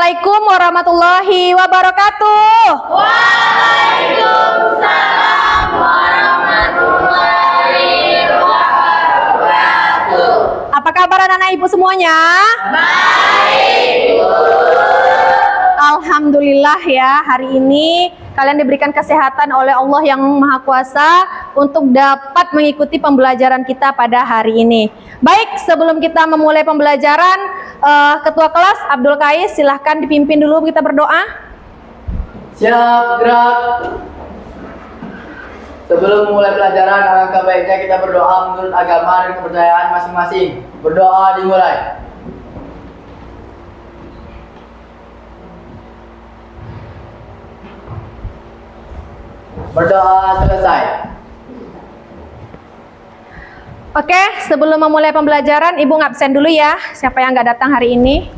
Assalamualaikum warahmatullahi wabarakatuh. Waalaikumsalam warahmatullahi wabarakatuh. Apa kabar anak-anak ibu semuanya? Baik, Bu. Alhamdulillah ya, hari ini kalian diberikan kesehatan oleh Allah yang Maha Kuasa untuk dapat mengikuti pembelajaran kita pada hari ini. Baik, sebelum kita memulai pembelajaran, Ketua kelas Abdul Qais silahkan dipimpin dulu kita berdoa. Siap, gerak. Sebelum memulai pelajaran, alangkah baiknya kita berdoa menurut agama dan kepercayaan masing-masing. Berdoa dimulai. Berdoa selesai. Oke, sebelum memulai pembelajaran, Ibu ngabsen dulu ya. Siapa yang nggak datang hari ini?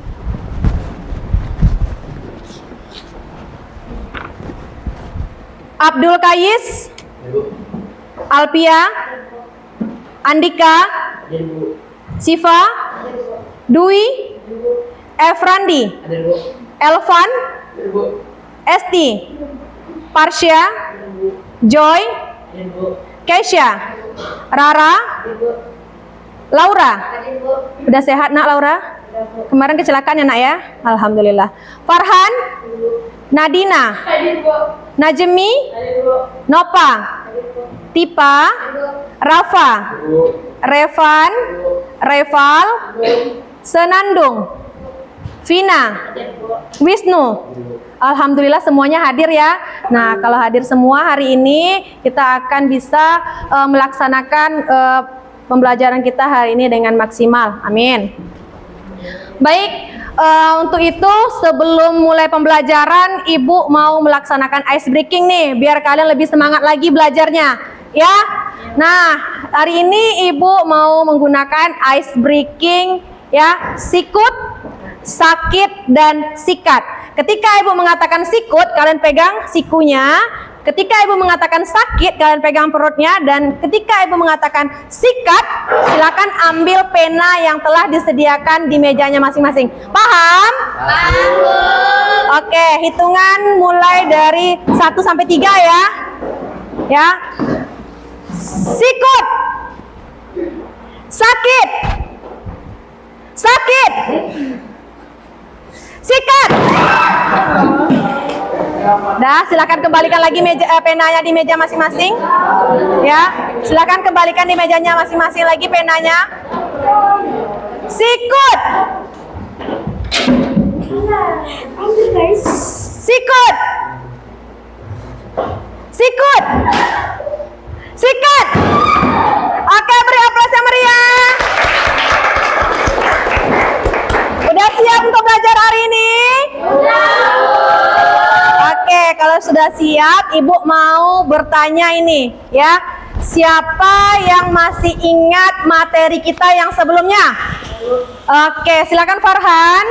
Abdul Qais, Alpia, Andika, Siva, Dwi, Efrandi, Elvan, Esti, Parsya, Joy, Keisha, Rara, Laura. Udah sehat nak Laura? Kemarin kecelakaan ya nak ya? Alhamdulillah. Farhan, Nadina, Najemi, Nopa, Tipa, Rafa, Revan, Reval, Senandung, Vina, Wisnu. Alhamdulillah semuanya hadir ya. Nah, kalau hadir semua hari ini kita akan bisa melaksanakan pembelajaran kita hari ini dengan maksimal. Amin. Baik, untuk itu sebelum mulai pembelajaran, Ibu mau melaksanakan ice breaking nih, biar kalian lebih semangat lagi belajarnya, ya. Nah, hari ini Ibu mau menggunakan ice breaking, ya, sikut, sakit, dan sikat. Ketika Ibu mengatakan sikut, kalian pegang sikunya. Ketika Ibu mengatakan sakit, kalian pegang perutnya. Dan ketika Ibu mengatakan sikat, silakan ambil pena yang telah disediakan di mejanya masing-masing. Paham? Paham, Bu. Oke, hitungan mulai dari 1 sampai 3 ya. Ya. Sikut. Sakit. Sakit. Sikat. Dah, silakan kembalikan lagi penanya di meja masing-masing. Ya, silakan kembalikan di mejanya masing-masing lagi penanya. Sikut. Sikut. Sikut. Sikat. Oke, beri aplaus yang meriah. Udah siap untuk belajar hari ini? Oke, kalau sudah siap, Ibu mau bertanya ini, ya. Siapa yang masih ingat materi kita yang sebelumnya? Oke, silakan Farhan.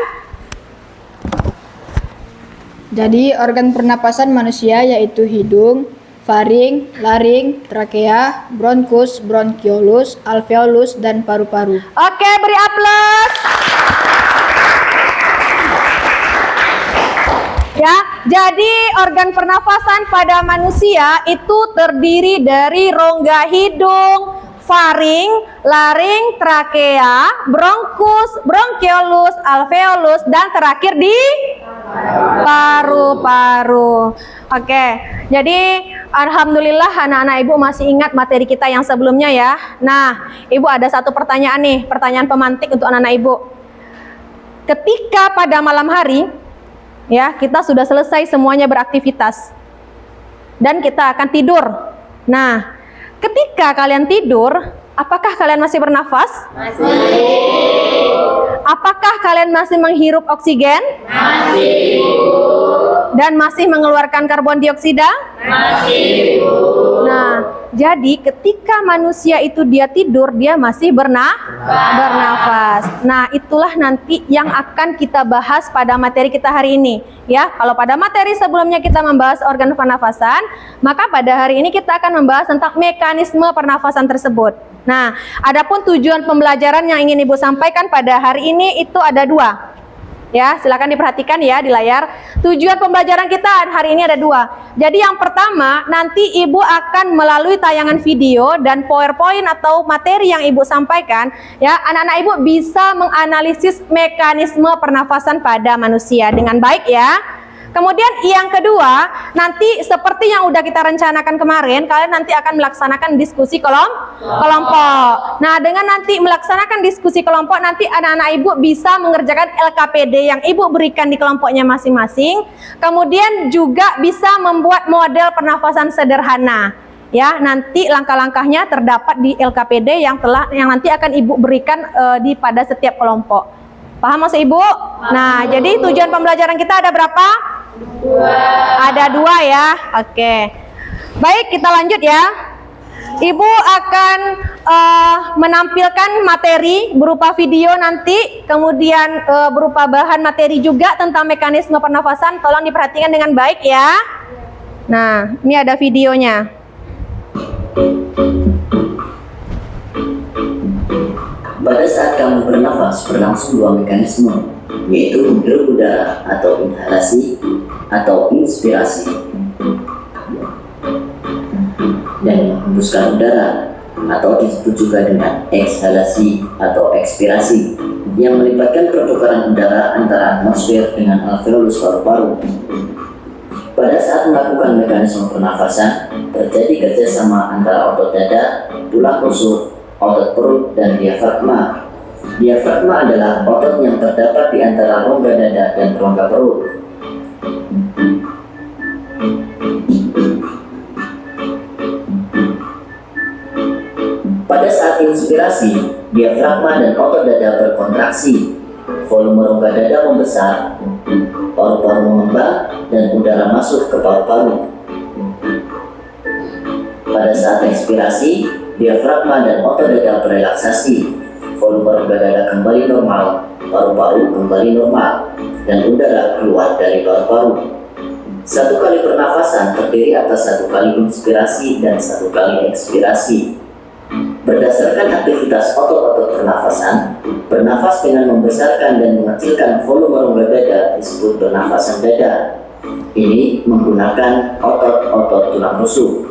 Jadi organ pernapasan manusia yaitu hidung, faring, laring, trakea, bronkus, bronkiolus, alveolus, dan paru-paru. Oke, beri aplaus. Ya, jadi organ pernafasan pada manusia itu terdiri dari rongga hidung, faring, laring, trakea, bronkus, bronkiolus, alveolus, dan terakhir di paru-paru. Oke, jadi alhamdulillah anak-anak Ibu masih ingat materi kita yang sebelumnya ya. Nah, Ibu ada satu pertanyaan nih, pertanyaan pemantik untuk anak-anak Ibu. Ketika pada malam hari, ya, kita sudah selesai semuanya beraktivitas dan kita akan tidur. Nah, ketika kalian tidur, apakah kalian masih bernafas? Masih. Apakah kalian masih menghirup oksigen? Masih. Dan masih mengeluarkan karbon dioksida? Masih. Nah, jadi ketika manusia itu dia tidur, dia masih bernafas. Nah, itulah nanti yang akan kita bahas pada materi kita hari ini. Ya, kalau pada materi sebelumnya kita membahas organ pernafasan, maka pada hari ini kita akan membahas tentang mekanisme pernafasan tersebut. Nah, adapun tujuan pembelajaran yang ingin Ibu sampaikan pada hari ini itu ada 2. Ya, silakan diperhatikan ya di layar. Tujuan pembelajaran kita hari ini ada 2. Jadi yang pertama, nanti Ibu akan melalui tayangan video dan PowerPoint atau materi yang Ibu sampaikan, ya, anak-anak Ibu bisa menganalisis mekanisme pernafasan pada manusia dengan baik ya. Kemudian yang kedua, nanti seperti yang udah kita rencanakan kemarin, kalian nanti akan melaksanakan diskusi kelompok. Nah, dengan nanti melaksanakan diskusi kelompok, nanti anak-anak Ibu bisa mengerjakan LKPD yang Ibu berikan di kelompoknya masing-masing. Kemudian juga bisa membuat model pernafasan sederhana. Ya, nanti langkah-langkahnya terdapat di LKPD yang nanti akan Ibu berikan pada setiap kelompok. Paham maksud Ibu? Nah, jadi tujuan pembelajaran kita ada berapa? 2. Ada 2 ya. Oke. Baik, kita lanjut ya. Ibu akan menampilkan materi berupa video nanti, kemudian berupa bahan materi juga tentang mekanisme pernafasan. Tolong diperhatikan dengan baik ya. Nah, ini ada videonya. Pada saat kamu bernafas, berlangsung 2 mekanisme, yaitu menghirup udara atau inhalasi atau inspirasi, dan menghembuskan udara atau disebut juga dengan ekshalasi atau ekspirasi, yang melibatkan pertukaran udara antara atmosfer dengan alveolus paru-paru. Pada saat melakukan mekanisme pernafasan, terjadi kerjasama antara otot dada, tulang rusuk, otot perut, dan diafragma. Diafragma adalah otot yang terdapat di antara rongga dada dan rongga perut. Pada saat inspirasi, diafragma dan otot dada berkontraksi. Volume rongga dada membesar, paru-paru mengembang, dan udara masuk ke paru-paru. Pada saat ekspirasi, diafragma dan otot dada berelaksasi, volume rongga dada kembali normal, paru-paru kembali normal, dan udara keluar dari paru-paru. 1 kali pernafasan terdiri atas 1 kali inspirasi dan 1 kali ekspirasi. Berdasarkan aktivitas otot-otot pernafasan, bernafas dengan membesarkan dan mengecilkan volume rongga dada disebut pernafasan dada. Ini menggunakan otot-otot tulang rusuk.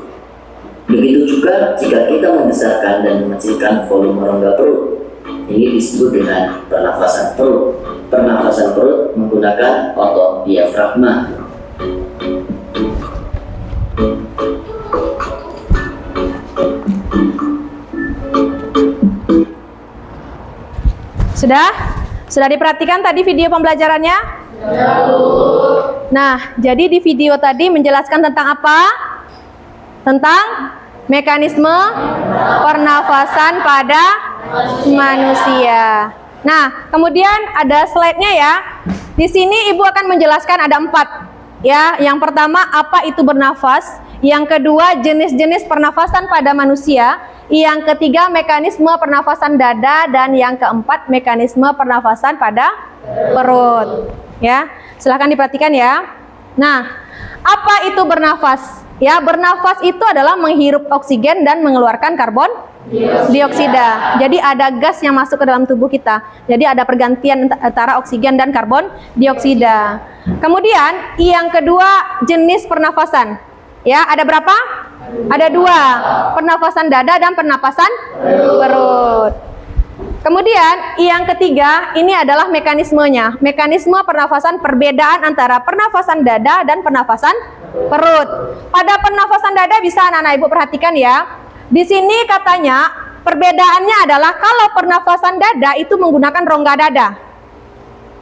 Begitu juga jika kita membesarkan dan mengecilkan volume rongga perut. Ini disebut dengan pernafasan perut. Pernafasan perut menggunakan otot diafragma. Sudah diperhatikan tadi video pembelajarannya? Nah, jadi di video tadi menjelaskan tentang apa? Tentang mekanisme pernafasan pada manusia. Nah, kemudian ada slide-nya ya. Di sini Ibu akan menjelaskan ada 4. Ya, yang pertama apa itu bernafas, yang kedua jenis-jenis pernafasan pada manusia, yang ketiga mekanisme pernafasan dada, dan yang keempat mekanisme pernafasan pada perut. Ya, silahkan diperhatikan ya. Nah, apa itu bernafas? Ya, bernafas itu adalah menghirup oksigen dan mengeluarkan karbon dioksida. Jadi ada gas yang masuk ke dalam tubuh kita. Jadi ada pergantian antara oksigen dan karbon dioksida. Kemudian yang kedua jenis pernafasan. Ya, ada berapa? Ada 2. Pernafasan dada dan pernafasan perut. Kemudian yang ketiga ini adalah mekanismenya. Mekanisme pernafasan, perbedaan antara pernafasan dada dan pernafasan perut. Pada pernafasan dada bisa anak-anak Ibu perhatikan ya. Di sini katanya perbedaannya adalah kalau pernafasan dada itu menggunakan rongga dada.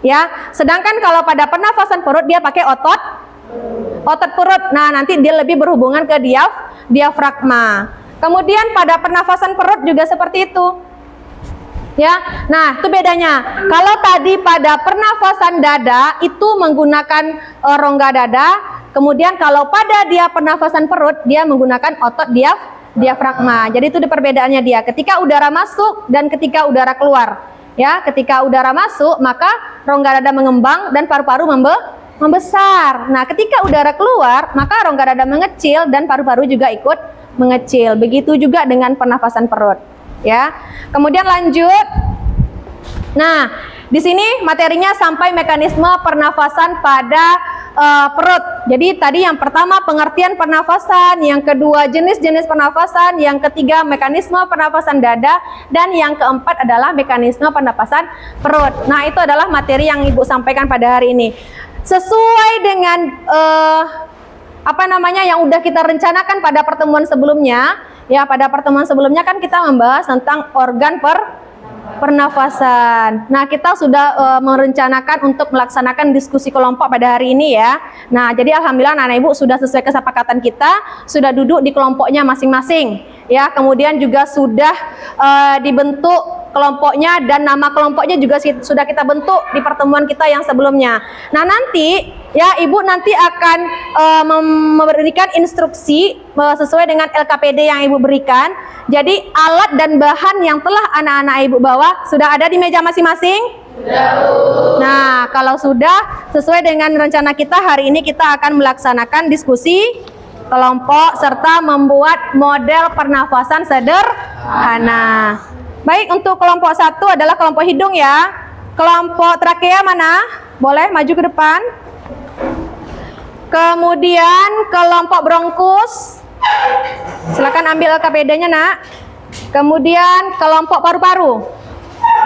Ya, sedangkan kalau pada pernafasan perut dia pakai otot perut. Nah, nanti dia lebih berhubungan ke diafragma. Kemudian pada pernafasan perut juga seperti itu. Ya, nah itu bedanya. Kalau tadi pada pernafasan dada itu menggunakan rongga dada, kemudian kalau pada dia pernafasan perut dia menggunakan otot diafragma. Jadi itu perbedaannya dia. Ketika udara masuk dan ketika udara keluar. Ya, ketika udara masuk maka rongga dada mengembang dan paru-paru membesar. Nah, ketika udara keluar maka rongga dada mengecil dan paru-paru juga ikut mengecil. Begitu juga dengan pernafasan perut. Ya, kemudian lanjut. Nah, Di sini materinya sampai mekanisme pernafasan pada perut. Jadi tadi yang pertama pengertian pernafasan, yang kedua jenis-jenis pernafasan, yang ketiga mekanisme pernafasan dada, dan yang keempat adalah mekanisme pernapasan perut. Nah, itu adalah materi yang Ibu sampaikan pada hari ini. Sesuai dengan yang udah kita rencanakan pada pertemuan sebelumnya. Ya, pada pertemuan sebelumnya kan kita membahas tentang organ pernafasan. Nah, kita sudah merencanakan untuk melaksanakan diskusi kelompok pada hari ini ya. Nah, jadi alhamdulillah anak-anak Ibu sudah sesuai kesepakatan kita, sudah duduk di kelompoknya masing-masing. Ya, kemudian juga sudah dibentuk kelompoknya dan nama kelompoknya juga sudah kita bentuk di pertemuan kita yang sebelumnya. Nah, nanti ya Ibu nanti akan memberikan instruksi sesuai dengan LKPD yang Ibu berikan. Jadi alat dan bahan yang telah anak-anak Ibu bawa sudah ada di meja masing-masing? Sudah. Nah, kalau sudah sesuai dengan rencana kita, hari ini kita akan melaksanakan diskusi kelompok serta membuat model pernafasan sederhana. Baik, untuk kelompok 1 adalah kelompok hidung ya. Kelompok trakea mana? Boleh maju ke depan. Kemudian kelompok bronkus. Silakan ambil LKPD-nya, Nak. Kemudian kelompok paru-paru.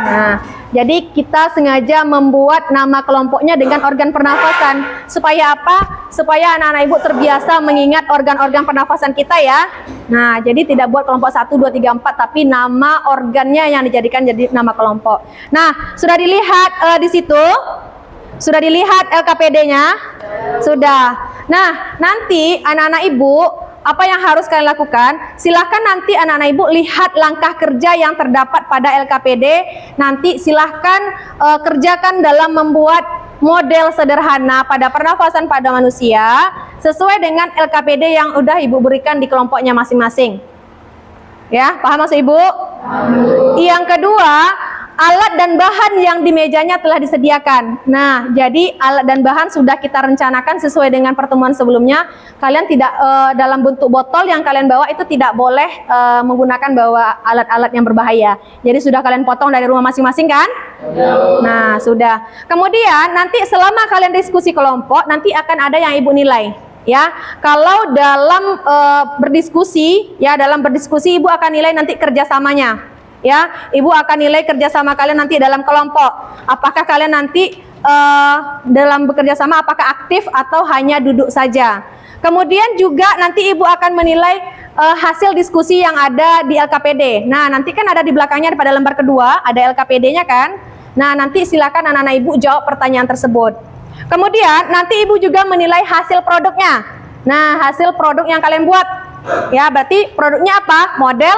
Nah, jadi kita sengaja membuat nama kelompoknya dengan organ pernafasan. Supaya apa? Supaya anak-anak Ibu terbiasa mengingat organ-organ pernafasan kita ya. Nah, jadi tidak buat kelompok 1, 2, 3, 4, tapi nama organnya yang dijadikan jadi nama kelompok. Nah, sudah dilihat di situ? Sudah dilihat LKPD-nya? Sudah. Nah, nanti anak-anak Ibu, apa yang harus kalian lakukan? Silahkan nanti anak-anak Ibu lihat langkah kerja yang terdapat pada LKPD. Nanti silahkan kerjakan dalam membuat model sederhana pada pernafasan pada manusia sesuai dengan LKPD yang udah Ibu berikan di kelompoknya masing-masing. Ya, paham maksud Ibu? Yang kedua, alat dan bahan yang di mejanya telah disediakan. Nah, jadi alat dan bahan sudah kita rencanakan sesuai dengan pertemuan sebelumnya. Kalian tidak dalam bentuk botol yang kalian bawa itu tidak boleh menggunakan bawa alat-alat yang berbahaya. Jadi sudah kalian potong dari rumah masing-masing kan? Nah, sudah. Kemudian nanti selama kalian diskusi kelompok, nanti akan ada yang Ibu nilai. Ya, kalau dalam berdiskusi Ibu akan nilai nanti kerjasamanya. Ya, Ibu akan nilai kerjasama kalian nanti dalam kelompok. Apakah kalian nanti dalam bekerja sama apakah aktif atau hanya duduk saja. Kemudian juga nanti Ibu akan menilai hasil diskusi yang ada di LKPD. Nah, nanti kan ada di belakangnya pada lembar kedua ada LKPD-nya kan. Nah, nanti silakan anak-anak Ibu jawab pertanyaan tersebut. Kemudian nanti Ibu juga menilai hasil produknya. Nah, hasil produk yang kalian buat. Ya, berarti produknya apa? Model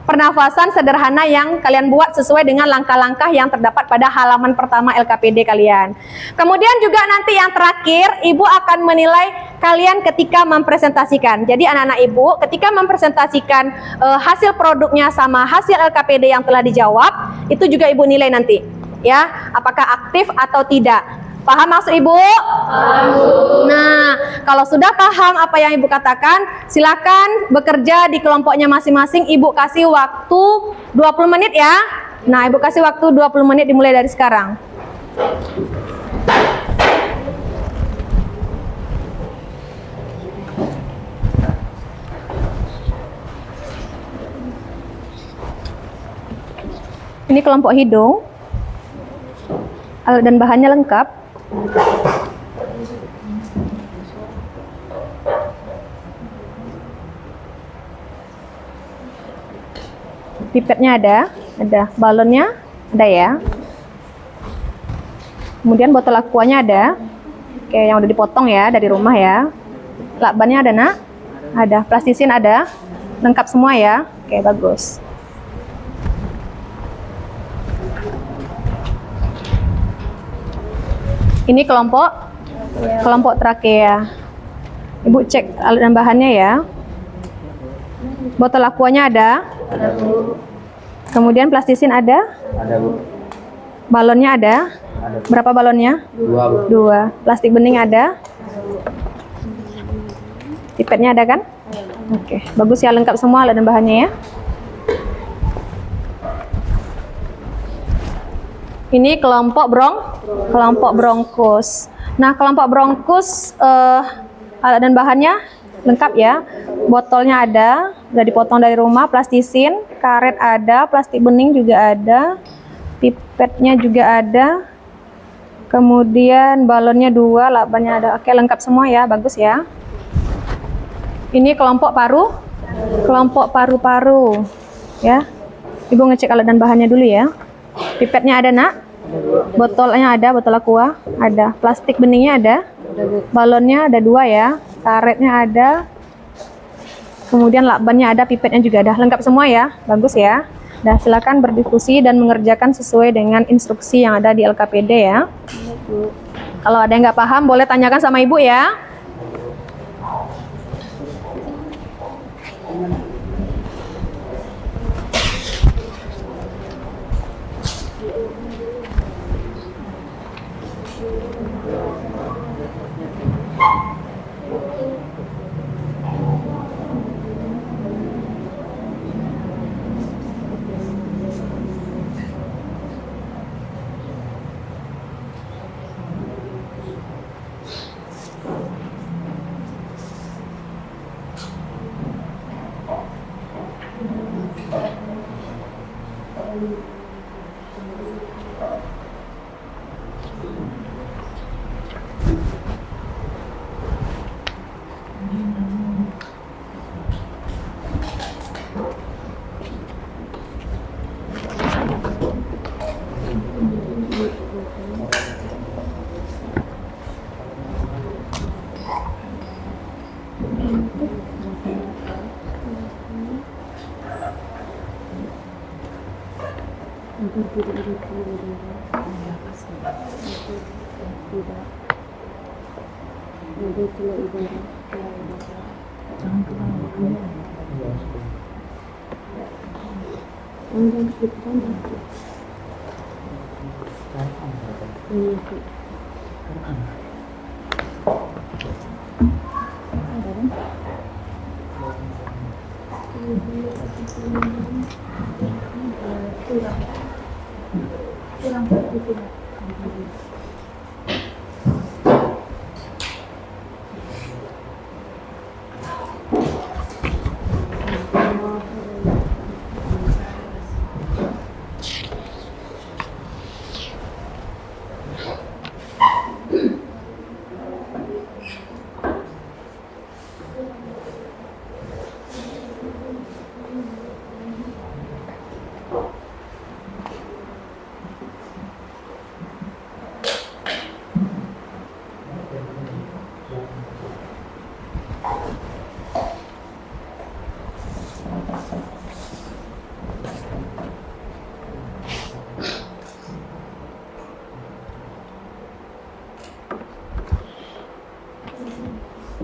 pernafasan sederhana yang kalian buat sesuai dengan langkah-langkah yang terdapat pada halaman pertama LKPD kalian. Kemudian juga nanti yang terakhir, Ibu akan menilai kalian ketika mempresentasikan. Jadi anak-anak Ibu ketika mempresentasikan hasil produknya sama hasil LKPD yang telah dijawab, itu juga Ibu nilai nanti. Ya, apakah aktif atau tidak. Paham maksud Ibu? Paham. Nah, kalau sudah paham apa yang Ibu katakan, silakan bekerja di kelompoknya masing-masing. Ibu kasih waktu 20 menit ya. Nah, Ibu kasih waktu 20 menit dimulai dari sekarang. Ini kelompok hidung. Alat dan bahannya lengkap. Pipetnya ada balonnya ada ya. Kemudian botol aquanya ada. Oke, yang udah dipotong ya dari rumah ya. Lakbannya ada, Nak? Ada. Plastisin ada. Lengkap semua ya. Oke, bagus. Ini kelompok trakea. Ibu cek alat dan bahannya ya. Botol aquanya ada. Ada, Bu. Kemudian plastisin ada. Ada, Bu. Balonnya ada. Ada. Berapa balonnya? 2, Bu. 2. Plastik bening ada. Pipetnya ada kan? Oke, bagus ya, lengkap semua alat dan bahannya ya. Ini kelompok bronkus. Nah, kelompok bronkus alat dan bahannya lengkap ya. Botolnya ada, udah dipotong dari rumah, plastisin, karet ada, plastik bening juga ada, pipetnya juga ada. Kemudian balonnya 2, lakbannya ada. Oke, lengkap semua ya, bagus ya. Ini kelompok paru-paru ya. Ibu ngecek alat dan bahannya dulu ya. Pipetnya ada nak, botolnya ada, botol aqua ada, plastik beningnya ada, balonnya ada 2 ya, karetnya ada, kemudian lakbannya ada, pipetnya juga ada, lengkap semua ya, bagus ya. Nah, silakan berdiskusi dan mengerjakan sesuai dengan instruksi yang ada di LKPD ya. Kalau ada yang nggak paham boleh tanyakan sama ibu ya.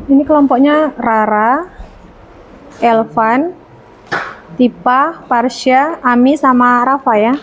Ini kelompoknya Rara, Elvan, Tipa, Parsha, Ami, sama Rafa ya.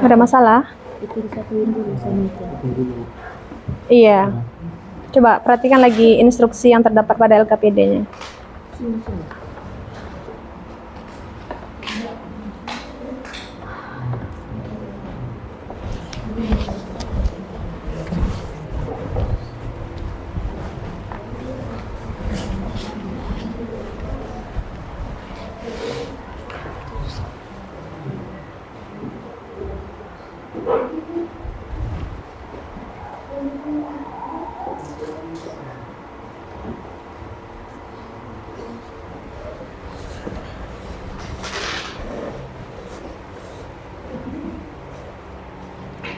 Ada masalah? Itu disatuin dulu sama itu. Iya. Coba perhatikan lagi instruksi yang terdapat pada LKPD-nya.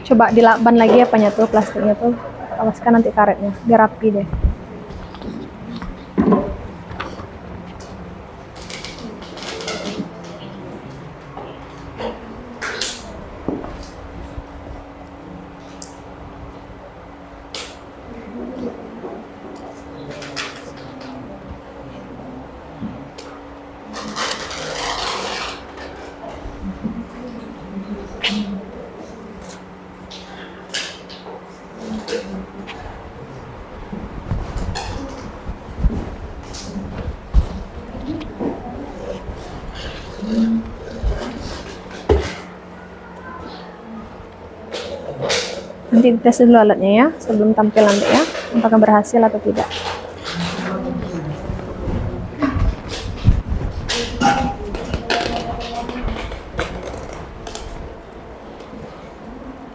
Coba dilakban lagi apanya tuh, plastiknya tuh. Awaskan nanti karetnya, biar rapi deh. Nanti tes dulu alatnya ya, sebelum tampil nanti ya, apakah berhasil atau tidak.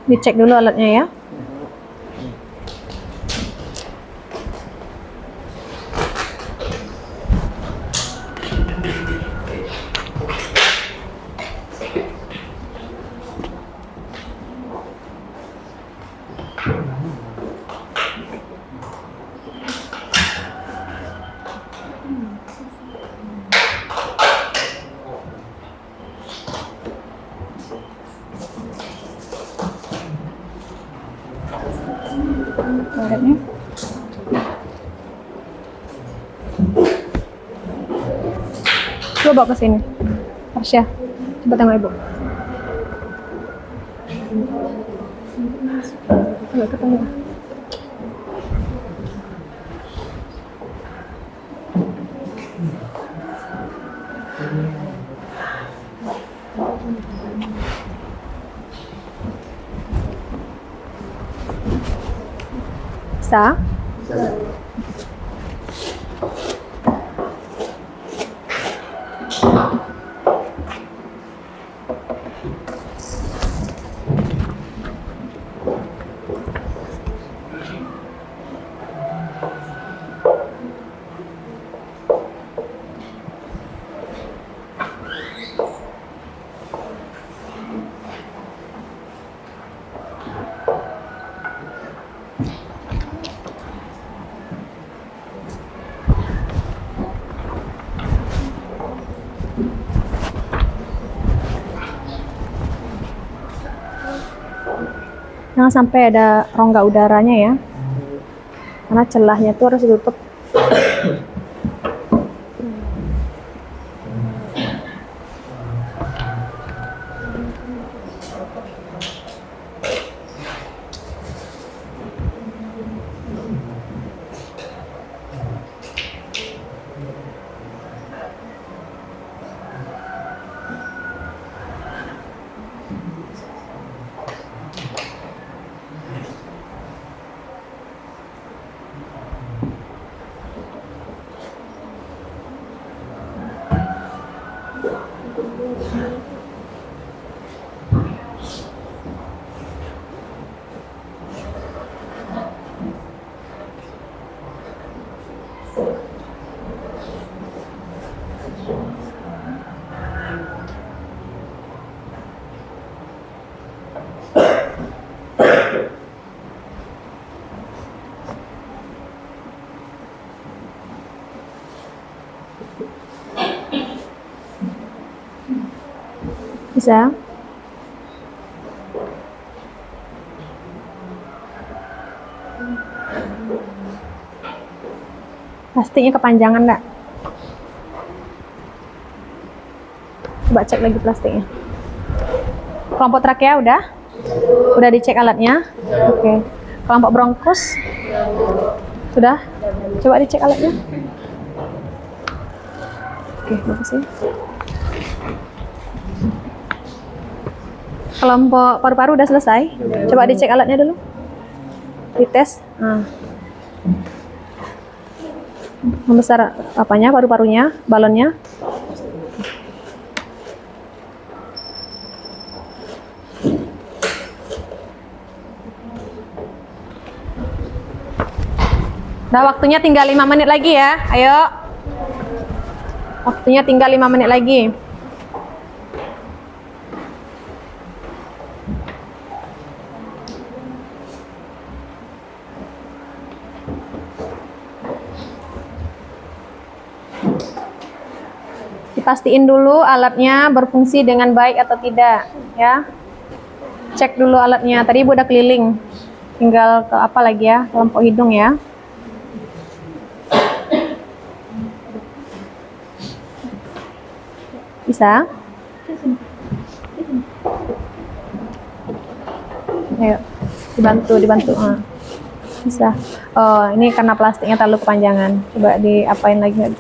Dicek dulu alatnya ya. Alatnya. Coba bawa ke sini. Arsya, coba tengok ibu. Agak ke tengah. Bisa? Jangan sampai ada rongga udaranya ya, karena celahnya itu harus ditutup. Bisa? Plastiknya kepanjangan enggak? Coba cek lagi plastiknya. Kelompok trakea udah? Udah dicek alatnya? Oke. Kelompok bronkus? Sudah? Coba dicek alatnya. Oke, bagus ya. Kelompok paru-paru udah selesai. Coba dicek alatnya dulu. Dites. Nah. Membesar apanya? Paru-parunya, balonnya. Nah, waktunya tinggal 5 menit lagi ya. Ayo. Waktunya tinggal 5 menit lagi. Pastiin dulu alatnya berfungsi dengan baik atau tidak ya. Cek dulu alatnya. Tadi ibu udah keliling, tinggal ke apa lagi ya, kelompok hidung ya. Bisa? Ayo, dibantu. Bisa. Oh, ini karena plastiknya terlalu kepanjangan. Coba diapain lagi?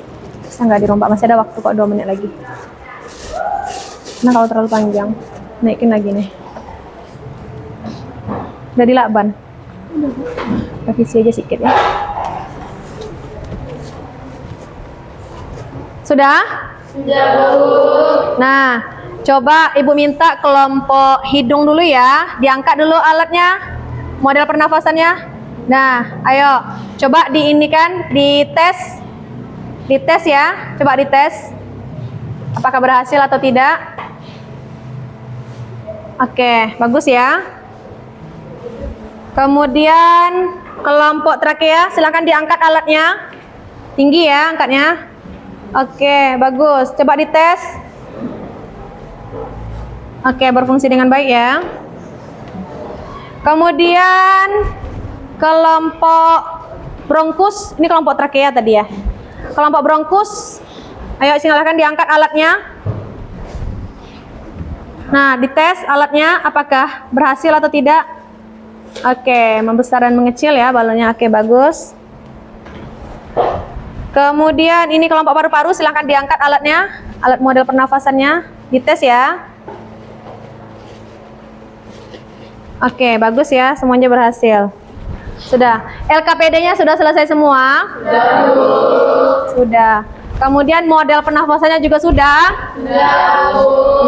Bisa nggak dirombak? Masih ada waktu kok, 2 menit lagi. Nah, kalau terlalu panjang, naikin lagi nih. Udah dilakban. Revisi aja sedikit ya. Sudah? Sudah, Bu. Nah, coba Ibu minta kelompok hidung dulu ya. Diangkat dulu alatnya, model pernafasannya. Nah, ayo, coba diinikan, dites. Dites ya, coba dites. Apakah berhasil atau tidak? Oke, bagus ya. Kemudian kelompok trakea, silakan diangkat alatnya. Tinggi ya angkatnya. Oke, bagus. Coba dites. Oke, berfungsi dengan baik ya. Kemudian kelompok bronkus, ini kelompok trakea tadi ya. Kelompok bronkus, ayo silakan diangkat alatnya. Nah, dites alatnya apakah berhasil atau tidak. Oke, membesar dan mengecil ya balonnya. Oke, bagus. Kemudian ini kelompok paru-paru, silahkan diangkat alatnya, alat model pernafasannya, dites ya. Oke, bagus ya, semuanya berhasil. Sudah. LKPD-nya sudah selesai semua? Sudah. Kemudian model pernafasannya juga sudah?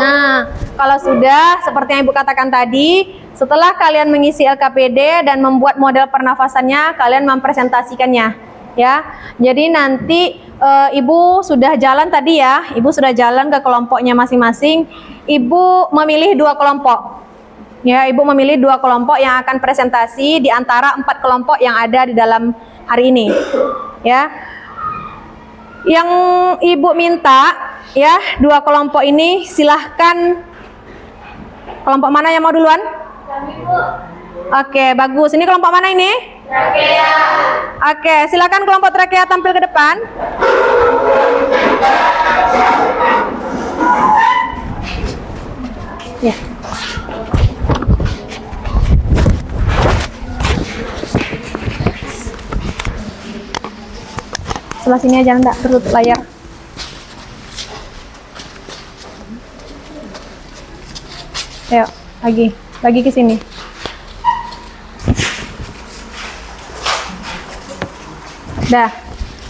Nah, kalau sudah, seperti yang Ibu katakan tadi, setelah kalian mengisi LKPD dan membuat model pernafasannya, kalian mempresentasikannya, ya. Jadi nanti Ibu sudah jalan tadi ya, Ibu sudah jalan ke kelompoknya masing-masing. Ibu memilih 2 kelompok, ya. Ibu memilih 2 kelompok yang akan presentasi di antara 4 kelompok yang ada di dalam hari ini, ya. Yang Ibu minta, ya, 2 kelompok ini silahkan. Kelompok mana yang mau duluan? Kami, Bu. Oke, bagus. Ini kelompok mana ini? Trakea. Oke, silakan kelompok trakea tampil ke depan. Ya. Sebelah sini aja, enggak tertutup layar. Ayo, lagi ke sini. Dah,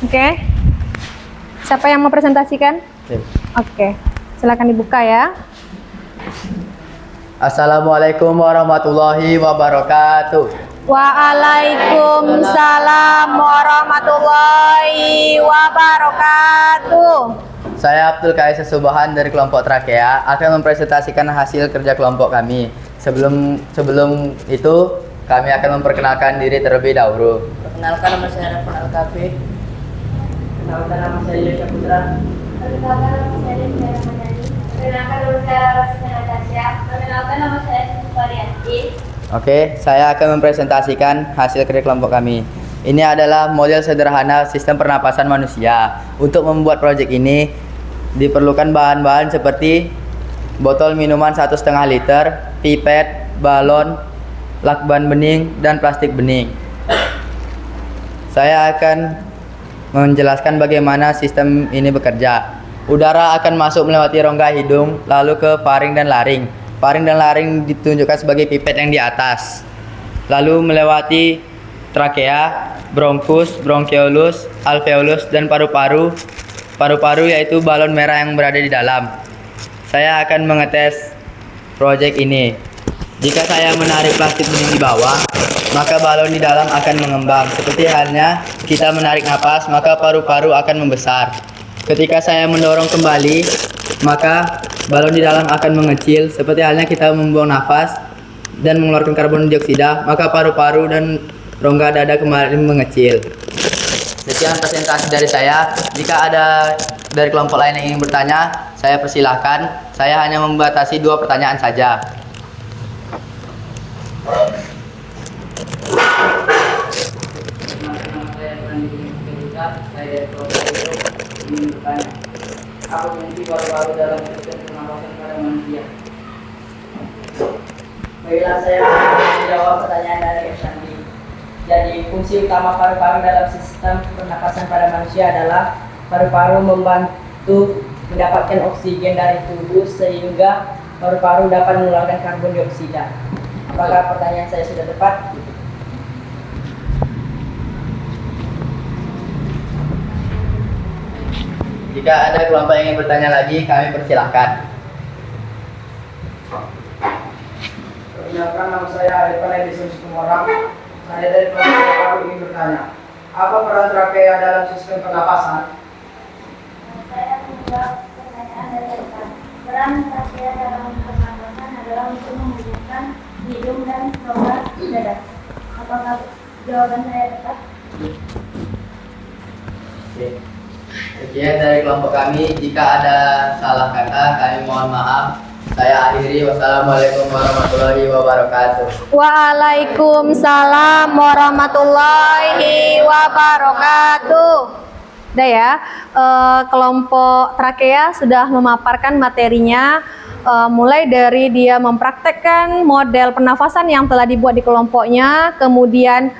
oke. Siapa yang mau presentasikan? Oke, silakan dibuka ya. Assalamualaikum warahmatullahi wabarakatuh. Waalaikumsalam warahmatullahi wabarakatuh. Saya Abdul Kaisa Subahan dari kelompok Trakea akan mempresentasikan hasil kerja kelompok kami. Sebelum itu, kami akan memperkenalkan diri terlebih dahulu. Perkenalkan, nama saya Rafan Al-Kafi. Perkenalkan, nama saya Yusya Putra. Perkenalkan, nama saya Devi Ramadhani. Perkenalkan, nama saya Rosina Natasha. Perkenalkan, nama saya Suparyanti. Oke, saya akan mempresentasikan hasil kerja kelompok kami. Ini adalah model sederhana sistem pernapasan manusia. Untuk membuat proyek ini diperlukan bahan-bahan seperti botol minuman 1,5 liter, pipet, balon, lakban bening, dan plastik bening. Saya akan menjelaskan bagaimana sistem ini bekerja. Udara akan masuk melewati rongga hidung, lalu ke faring dan laring. Faring dan laring ditunjukkan sebagai pipet yang di atas, lalu melewati trakea, bronkus, bronkiolus, alveolus, dan paru-paru. Paru-paru yaitu balon merah yang berada di dalam. Saya akan mengetes proyek ini. Jika saya menarik plastik bening di bawah, maka balon di dalam akan mengembang. Seperti halnya kita menarik napas, maka paru-paru akan membesar. Ketika saya mendorong kembali, maka balon di dalam akan mengecil. Seperti halnya kita membuang nafas dan mengeluarkan karbon dioksida, maka paru-paru dan rongga dada kembali mengecil. Sekian presentasi dari saya. Jika ada dari kelompok lain yang ingin bertanya, saya persilahkan. Saya hanya membatasi 2 pertanyaan saja. Apa fungsi paru-paru dalam sistem pernapasan pada manusia? Baiklah, saya menjawab pertanyaan dari Sandi. Jadi, fungsi utama paru-paru dalam sistem pernapasan pada manusia adalah paru-paru membantu mendapatkan oksigen dari tubuh sehingga paru-paru dapat mengeluarkan karbon dioksida. Apakah pertanyaan saya sudah tepat? Jika ada kelompok yang ingin bertanya lagi, kami persilahkan. Perkenalkan, nama saya Arifan Edison Sukumorang. Saya dari kelompok baru ingin bertanya, apa peran trakea dalam sistem pernapasan? Saya menjawab pertanyaan dari Arifan. Peran trakea dalam pernapasan adalah untuk menghubungkan hidung dan rongga dada. Apakah jawaban saya tepat? Oke. Sekian dari kelompok kami. Jika ada salah kata, kami mohon maaf. Saya akhiri. Wassalamualaikum warahmatullahi wabarakatuh. Waalaikumsalam warahmatullahi wabarakatuh. Udah ya, kelompok trakea sudah memaparkan materinya, mulai dari dia mempraktekkan model pernafasan yang telah dibuat di kelompoknya, kemudian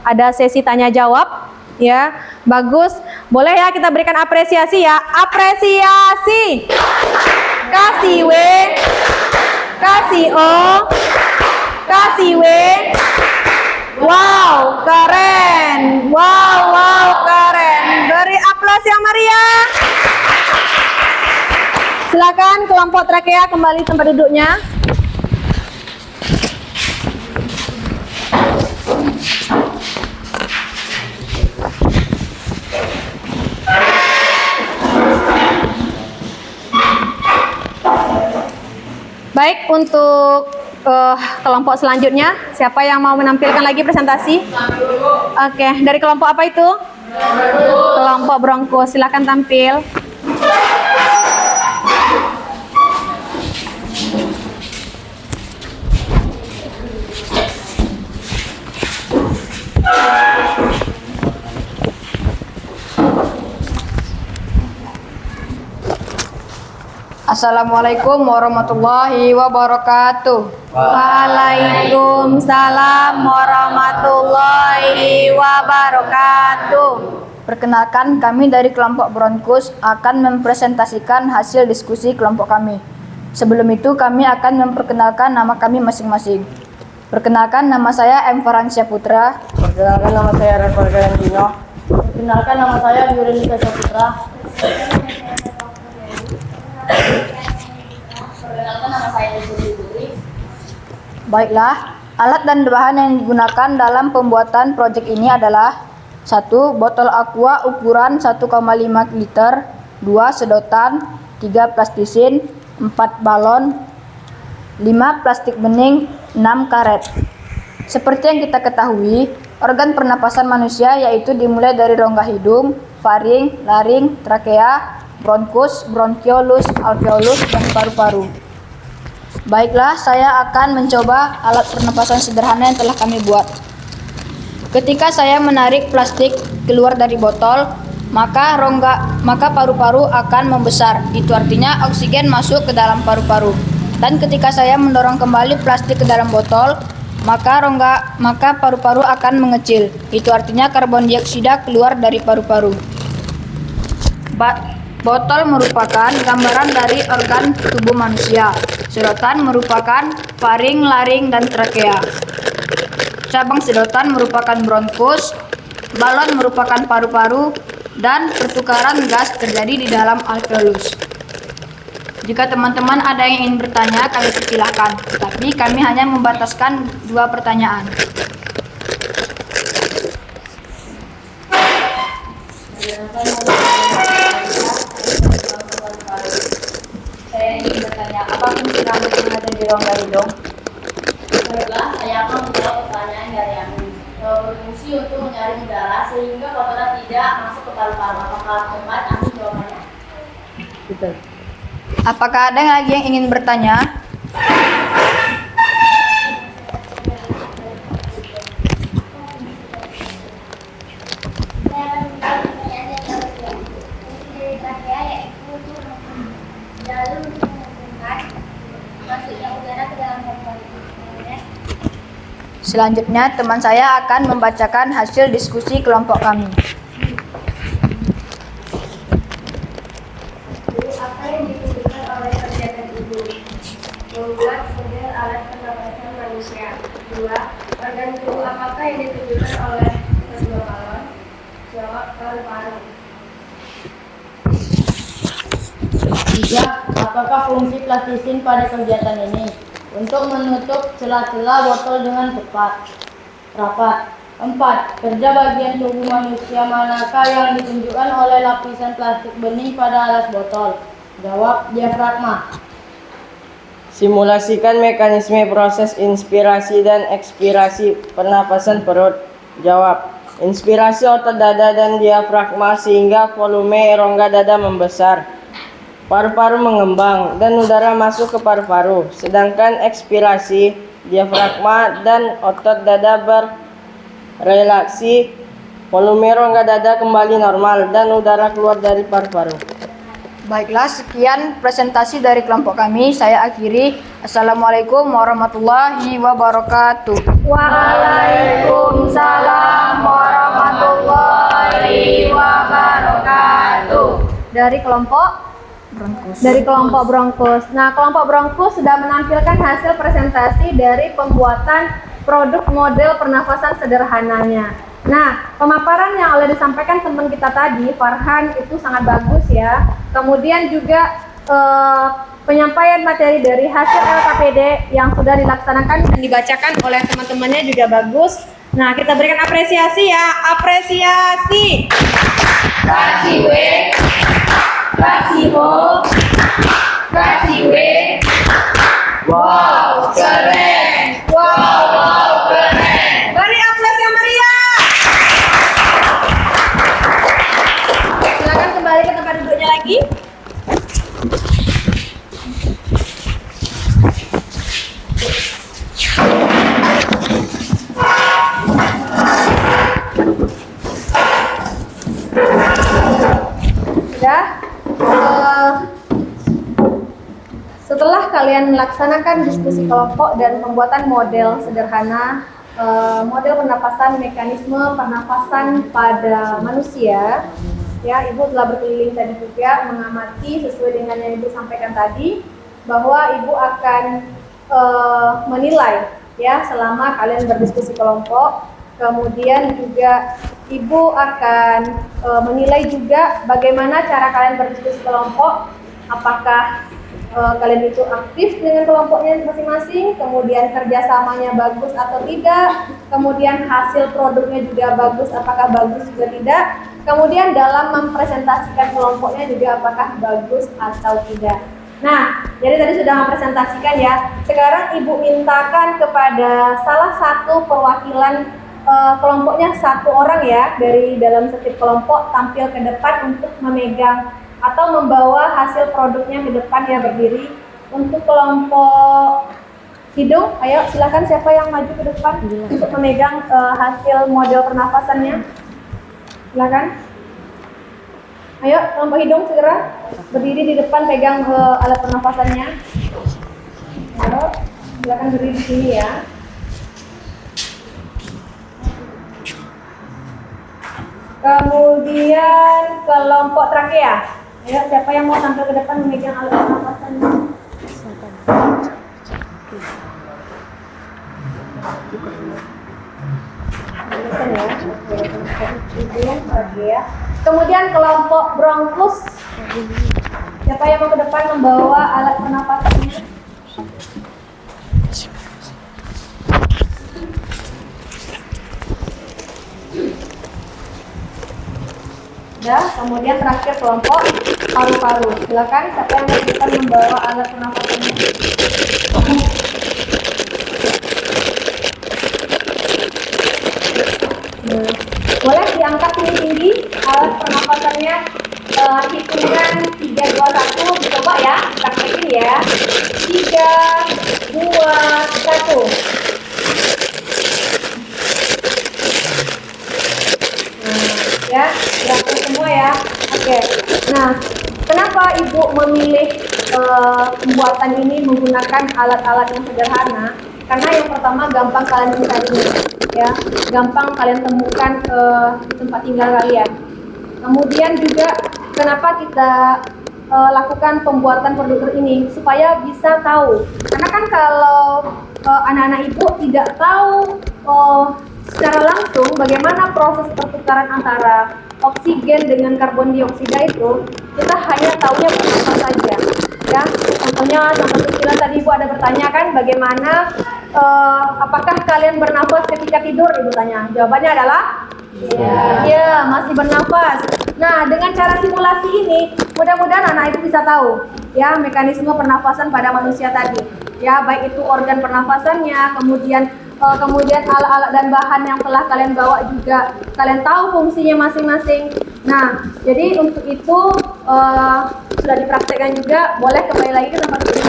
ada sesi tanya jawab. Ya, bagus. Boleh ya kita berikan apresiasi ya. Apresiasi. Kasih W, kasih O, kasih W. Wow, keren. Wow, keren. Beri aplaus yang meriah. Silakan kelompok trakea kembali tempat duduknya. Baik, untuk kelompok selanjutnya, siapa yang mau menampilkan lagi presentasi? Oke, dari kelompok apa itu? Kelompok Bronco, silakan tampil. Assalamualaikum warahmatullahi wabarakatuh. Waalaikumsalam warahmatullahi wabarakatuh. Perkenalkan, kami dari kelompok Bronkus akan mempresentasikan hasil diskusi kelompok kami. Sebelum itu, kami akan memperkenalkan nama kami masing-masing. Perkenalkan, nama saya M. Faransya Putra. Perkenalkan, nama saya Rafael Galantino. Perkenalkan, nama saya Yurenika Saputra. Perkenalkan, nama saya Desuri Putri. Baiklah, alat dan bahan yang digunakan dalam pembuatan proyek ini adalah 1. Botol aqua ukuran 1,5 liter, 2. Sedotan, 3. Plastisin, 4. Balon, 5. Plastik bening, 6. Karet. Seperti yang kita ketahui, organ pernapasan manusia yaitu dimulai dari rongga hidung, faring, laring, trakea, bronkus, bronkiolus, alveolus, dan paru-paru. Baiklah, saya akan mencoba alat pernapasan sederhana yang telah kami buat. Ketika saya menarik plastik keluar dari botol, maka paru-paru akan membesar. Itu artinya oksigen masuk ke dalam paru-paru. Dan ketika saya mendorong kembali plastik ke dalam botol, maka paru-paru akan mengecil. Itu artinya karbon dioksida keluar dari paru-paru. Botol merupakan gambaran dari organ tubuh manusia. Sedotan merupakan faring, laring, dan trakea. Cabang sedotan merupakan bronkus, balon merupakan paru-paru, dan pertukaran gas terjadi di dalam alveolus. Jika teman-teman ada yang ingin bertanya, kami persilahkan. Tapi kami hanya membataskan 2 pertanyaan. Saya ingin bertanya, apa fungsi rambut yang ada di rongga hidung? Baiklah, saya akan menjawab pertanyaan dari Ami. Berfungsi untuk menyaring udara sehingga kotoran tidak masuk ke paru-paru. Apakah tepat? Ami jawabannya. Betul. Apakah ada lagi yang ingin bertanya? Saya akan menjawab pertanyaan yang kedua. Fungsi dari trakea yaitu untuk jalur untuk menghubungkan masuknya udara ke dalam paru-paru. Selanjutnya, teman saya akan membacakan hasil diskusi kelompok kami. Apa yang dibutuhkan oleh kegiatan itu? Membuat model alat pernapasan manusia. 2. Organ tubuh apakah yang ditunjukkan oleh kedua balon? Jawab paru-paru. 3. Apakah fungsi plastisin pada kegiatan ini? Untuk menutup celah-celah botol dengan rapat. 4. Kerja bagian tubuh manusia manakah yang ditunjukkan oleh lapisan plastik bening pada alas botol? Jawab diafragma. Simulasikan mekanisme proses inspirasi dan ekspirasi pernapasan perut. Jawab. Inspirasi otot dada dan diafragma sehingga volume rongga dada membesar. Paru-paru mengembang dan udara masuk ke paru-paru. Sedangkan ekspirasi, diafragma dan otot dada berrelaksi, volume rongga dada kembali normal dan udara keluar dari paru-paru. Baiklah, sekian presentasi dari kelompok kami. Saya akhiri. Assalamualaikum warahmatullahi wabarakatuh. Waalaikumsalam warahmatullahi wabarakatuh. Dari kelompok Bronkus. Nah, kelompok Bronkus sudah menampilkan hasil presentasi dari pembuatan produk model pernafasan sederhananya. Nah, pemaparan yang oleh disampaikan teman kita tadi, Farhan, itu sangat bagus ya. Kemudian juga penyampaian materi dari hasil LKPD yang sudah dilaksanakan dan dibacakan oleh teman-temannya juga bagus. Nah, kita berikan apresiasi ya. Apresiasi. Kasih W. Kasih O. Kasih W. Wow, keren. Wow, keren. Beri aplaus yang meriah. Silakan kembali ke tempat duduknya lagi. Sudah. Setelah kalian melaksanakan diskusi kelompok dan pembuatan model sederhana, model pernapasan, mekanisme pernapasan pada manusia, ya, Ibu telah berkeliling tadi juga mengamati sesuai dengan yang Ibu sampaikan tadi, bahwa Ibu akan menilai ya selama kalian berdiskusi kelompok. Kemudian juga Ibu akan menilai juga bagaimana cara kalian berdiskusi kelompok, apakah kalian itu aktif dengan kelompoknya masing-masing, kemudian kerjasamanya bagus atau tidak, kemudian hasil produknya juga bagus, apakah bagus juga tidak, kemudian dalam mempresentasikan kelompoknya juga apakah bagus atau tidak. Nah, jadi tadi sudah mempresentasikan ya. Sekarang Ibu mintakan kepada salah satu perwakilan kelompoknya, satu orang ya dari dalam setiap kelompok tampil ke depan untuk memegang atau membawa hasil produknya ke depan ya, berdiri. Untuk kelompok hidung, ayo silakan siapa yang maju ke depan untuk memegang hasil model pernafasannya. Silakan. Ayo kelompok hidung segera berdiri di depan, pegang alat pernafasannya. Ayo, silakan berdiri di sini ya. Kemudian kelompok trakea. Ayo, siapa yang mau tampil ke depan memegang alat pernafasannya? Ya. Kemudian kelompok bronkus. Siapa yang mau ke depan membawa alat pernafasannya? Ya, kemudian terakhir kelompok paru-paru. Silakan siapa yang mau depan membawa alat pernafasannya? Nah, boleh diangkat tinggi-tinggi alat pernafasannya, hitungan 3, 2, 1, dicoba ya, praktekin ya. 3, 2, 1. Ya, silakan semua ya. Oke. Nah, kenapa Ibu memilih pembuatan ini menggunakan alat-alat yang sederhana? Karena yang pertama gampang kalian mencarinya, ya, gampang kalian temukan di tempat tinggal kalian. Kemudian juga kenapa kita lakukan pembuatan produk ini supaya bisa tahu. Karena kan kalau anak-anak ibu tidak tahu secara langsung bagaimana proses pertukaran antara oksigen dengan karbon dioksida itu, kita hanya tahunya beberapa saja. Ya, contohnya contoh kecil tadi ibu ada bertanya kan, bagaimana apakah kalian bernafas ketika tidur? Ibu tanya. Jawabannya adalah ya, masih bernafas. Nah, dengan cara simulasi ini, mudah-mudahan anak ibu bisa tahu ya mekanisme pernafasan pada manusia tadi. Ya, baik itu organ pernafasannya, kemudian alat-alat dan bahan yang telah kalian bawa juga kalian tahu fungsinya masing-masing. Nah, jadi untuk itu sudah dipraktekkan juga, boleh kembali lagi ke tempat duduk.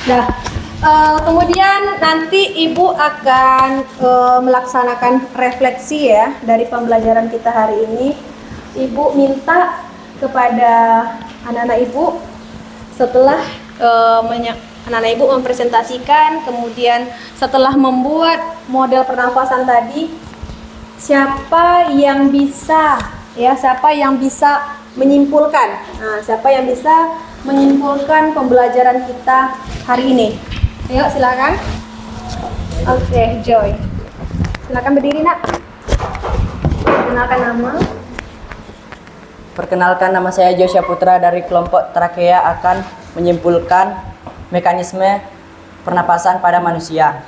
Nah, kemudian nanti Ibu akan melaksanakan refleksi ya dari pembelajaran kita hari ini. Ibu minta kepada anak-anak Ibu setelah anak-anak Ibu mempresentasikan, kemudian setelah membuat model pernafasan tadi, siapa yang bisa menyimpulkan? Nah, siapa yang bisa menyimpulkan pembelajaran kita hari ini? Ayo silakan. Oke, Joy. Silakan berdiri, Nak. Perkenalkan nama. Perkenalkan, nama saya Joshua Putra dari kelompok Trakea akan menyimpulkan mekanisme pernapasan pada manusia.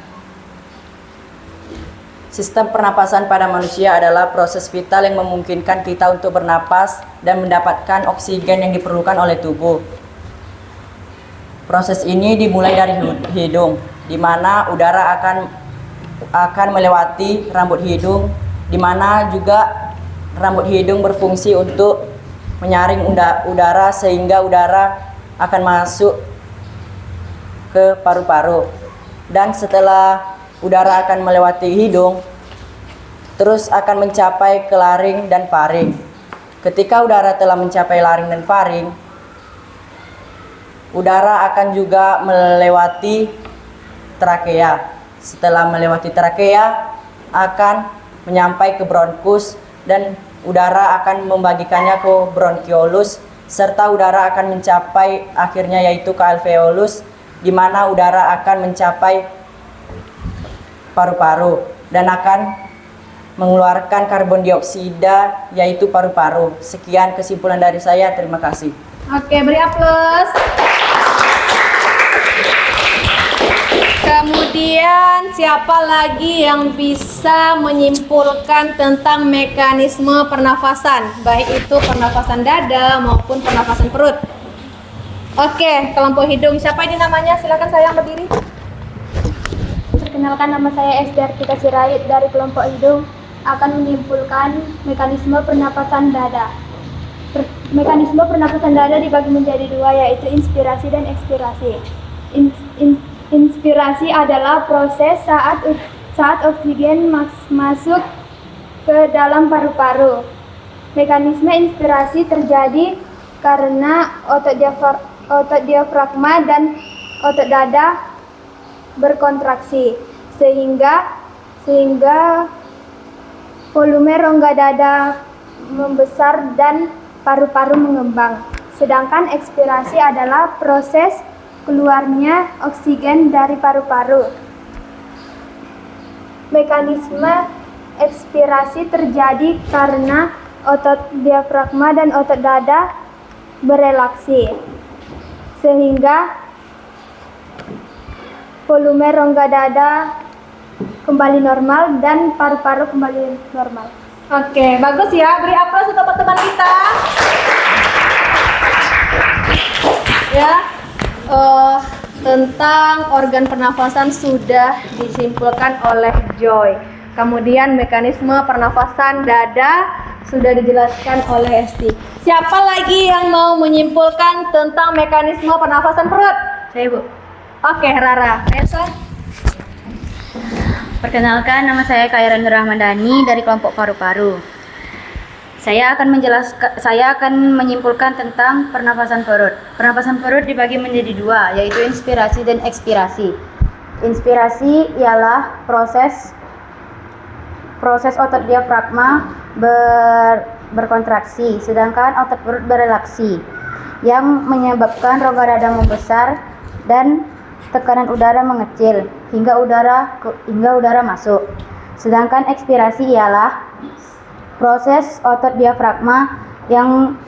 Sistem pernapasan pada manusia adalah proses vital yang memungkinkan kita untuk bernapas dan mendapatkan oksigen yang diperlukan oleh tubuh. Proses ini dimulai dari hidung, di mana udara akan melewati rambut hidung, di mana juga rambut hidung berfungsi untuk menyaring udara sehingga udara akan masuk ke paru-paru. Dan setelah udara akan melewati hidung, terus akan mencapai ke laring dan faring. Ketika udara telah mencapai laring dan faring, udara akan juga melewati trakea. Setelah melewati trakea, akan menyampai ke bronkus dan udara akan membagikannya ke bronkiolus, serta udara akan mencapai akhirnya yaitu ke alveolus, di mana udara akan mencapai paru-paru dan akan mengeluarkan karbon dioksida yaitu paru-paru. Sekian kesimpulan dari saya, terima kasih. Oke, beri aplaus. Kemudian siapa lagi yang bisa menyimpulkan tentang mekanisme pernafasan, baik itu pernafasan dada maupun pernafasan perut? Oke, kelompok hidung. Siapa ini namanya? Silakan sayang berdiri. Perkenalkan, nama saya Estiartika Sirait dari kelompok hidung akan menyimpulkan mekanisme pernapasan dada. Mekanisme pernapasan dada dibagi menjadi dua, yaitu inspirasi dan ekspirasi. Inspirasi adalah proses saat oksigen masuk ke dalam paru-paru. Mekanisme inspirasi terjadi karena otot diafragma dan otot dada berkontraksi sehingga volume rongga dada membesar dan paru-paru mengembang. Sedangkan ekspirasi adalah proses keluarnya oksigen dari paru-paru. Mekanisme ekspirasi terjadi karena otot diafragma dan otot dada berelaksi sehingga volume rongga dada kembali normal dan paru-paru kembali normal. Oke, bagus ya. Beri aplaus untuk teman-teman kita. Ya, tentang organ pernafasan sudah disimpulkan oleh Joy. Kemudian mekanisme pernafasan dada sudah dijelaskan oleh Esti. Siapa lagi yang mau menyimpulkan tentang mekanisme pernafasan perut? Saya, Bu. Oke, Rara. Esa. Perkenalkan, nama saya Kairan Rahmandani dari kelompok paru-paru. Saya akan menyimpulkan tentang pernapasan perut. Pernapasan perut dibagi menjadi dua, yaitu inspirasi dan ekspirasi. Inspirasi ialah proses otot diafragma berkontraksi, sedangkan otot perut berelaksi, yang menyebabkan rongga dada membesar dan tekanan udara mengecil hingga udara masuk. Sedangkan ekspirasi ialah proses otot diafragma yang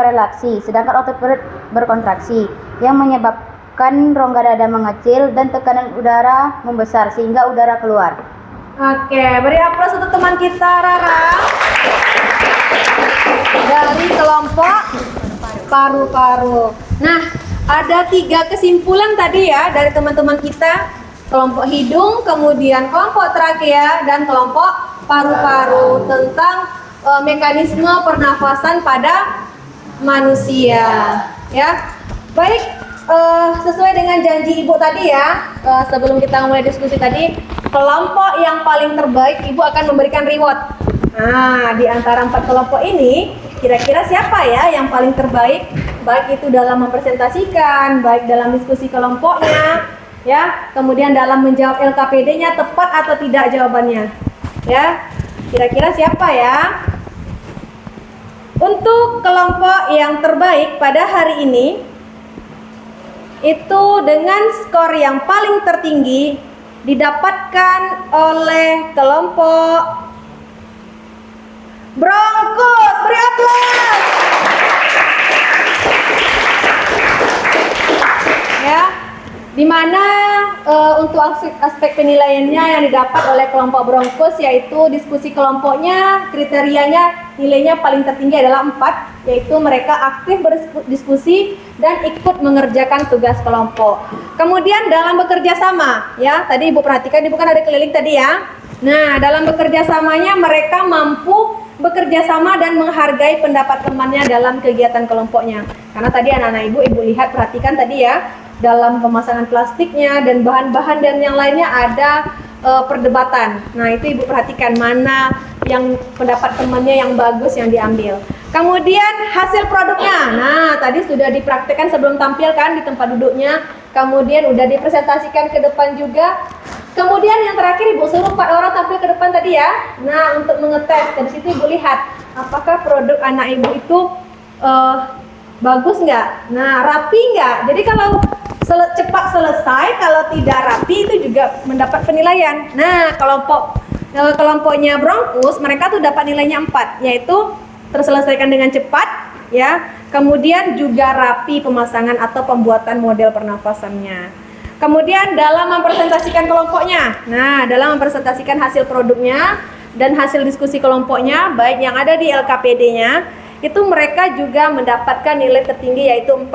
berelaksi, sedangkan otot perut berkontraksi, yang menyebabkan rongga dada mengecil dan tekanan udara membesar sehingga udara keluar. Oke, beri aplaus untuk teman kita Rara dari kelompok paru-paru. Nah, ada 3 kesimpulan tadi ya dari teman-teman kita, kelompok hidung, kemudian kelompok trakea, dan kelompok paru-paru tentang mekanisme pernafasan pada manusia. Ya, baik. Sesuai dengan janji Ibu tadi ya, sebelum kita mulai diskusi tadi, kelompok yang paling terbaik Ibu akan memberikan reward. Nah, di antara 4 kelompok ini, kira-kira siapa ya yang paling terbaik? Baik itu dalam mempresentasikan, baik dalam diskusi kelompoknya, ya, kemudian dalam menjawab LKPD-nya tepat atau tidak jawabannya. Ya, kira-kira siapa ya? Untuk kelompok yang terbaik pada hari ini, itu dengan skor yang paling tertinggi didapatkan oleh kelompok Bronkus. Beri aplaus. Ya, dimana untuk aspek penilaiannya yang didapat oleh kelompok Bronkus yaitu diskusi kelompoknya, kriterianya nilainya paling tertinggi adalah 4, yaitu mereka aktif berdiskusi dan ikut mengerjakan tugas kelompok. Kemudian dalam bekerja sama, ya tadi Ibu perhatikan, Ibu kan ada keliling tadi ya. Nah, dalam bekerja samanya mereka mampu bekerja sama dan menghargai pendapat temannya dalam kegiatan kelompoknya. Karena tadi anak-anak Ibu lihat, perhatikan tadi ya, dalam pemasangan plastiknya dan bahan-bahan dan yang lainnya ada perdebatan. Nah, itu Ibu perhatikan mana yang pendapat temannya yang bagus yang diambil. Kemudian hasil produknya. Nah, tadi sudah dipraktekkan sebelum tampil kan di tempat duduknya. Kemudian udah dipresentasikan ke depan juga. Kemudian yang terakhir Ibu suruh 4 orang tampil ke depan tadi ya. Nah, untuk mengetes, dari situ Ibu lihat apakah produk anak Ibu itu bagus nggak? Nah, rapi nggak? Jadi kalau cepat selesai, kalau tidak rapi itu juga mendapat penilaian. Nah, kelompoknya Bronkus, mereka tuh dapat nilainya 4, yaitu terselesaikan dengan cepat, ya. Kemudian juga rapi pemasangan atau pembuatan model pernafasannya. Kemudian dalam mempresentasikan kelompoknya, nah dalam mempresentasikan hasil produknya dan hasil diskusi kelompoknya, baik yang ada di LKPD-nya, itu mereka juga mendapatkan nilai tertinggi yaitu 4.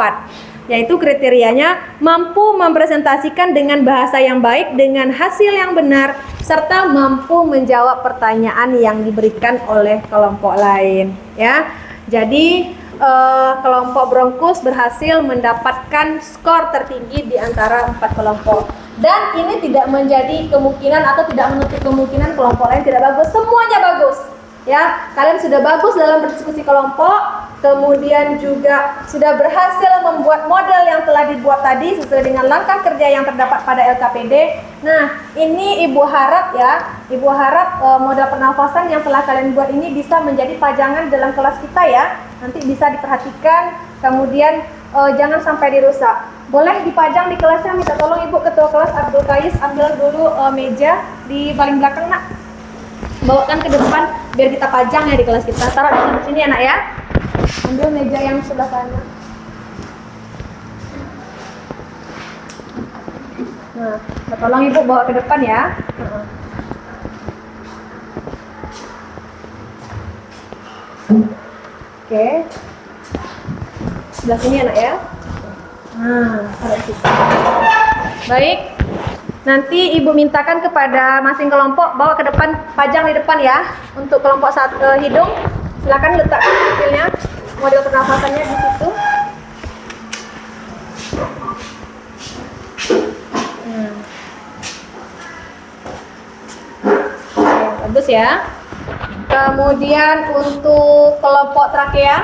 Yaitu kriterianya mampu mempresentasikan dengan bahasa yang baik, dengan hasil yang benar, serta mampu menjawab pertanyaan yang diberikan oleh kelompok lain. Ya, jadi kelompok Bronkus berhasil mendapatkan skor tertinggi di antara 4 kelompok. Dan ini tidak menjadi kemungkinan atau tidak menutup kemungkinan kelompok lain tidak bagus. Semuanya bagus. Ya, kalian sudah bagus dalam berdiskusi kelompok, kemudian juga sudah berhasil membuat model yang telah dibuat tadi sesuai dengan langkah kerja yang terdapat pada LKPD. Nah, ini Ibu harap ya, Ibu harap model pernafasan yang telah kalian buat ini bisa menjadi pajangan dalam kelas kita ya. Nanti bisa diperhatikan, kemudian jangan sampai dirusak. Boleh dipajang di kelasnya, minta tolong Ibu Ketua Kelas Abdul Kais ambil dulu meja di paling belakang nak. Bawakan ke depan biar kita pajang ya di kelas kita. Taruh di sini anak ya. Ambil meja yang sebelah kanan. Nah, tolong Ibu bawa ke depan ya. Oke. Sebelah sini anak ya. Nah, taruh di situ. Baik. Nanti Ibu mintakan kepada masing kelompok bawa ke depan, pajang di depan ya. Untuk kelompok hidung, silakan letakkan hasilnya, model pernafasannya di situ. Oke, bagus ya. Kemudian untuk kelompok trakea,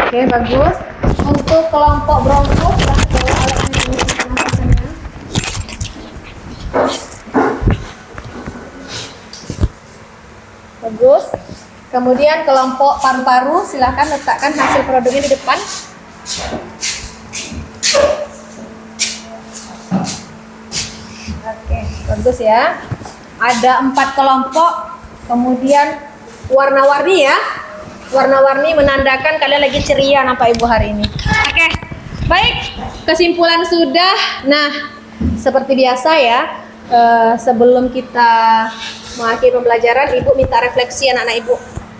Oke, bagus. Untuk kelompok Bronco, silahkan bawa alat mekanisme pernapasannya. Bagus. Kemudian kelompok paru-paru, silahkan letakkan hasil produknya di depan. Oke, bagus ya. Ada 4 kelompok, kemudian warna-warni ya. Warna-warni menandakan kalian lagi ceria nampak Ibu hari ini. Oke, baik. Kesimpulan sudah. Nah, seperti biasa ya, sebelum kita mengakhiri pembelajaran, Ibu minta refleksi anak-anak Ibu.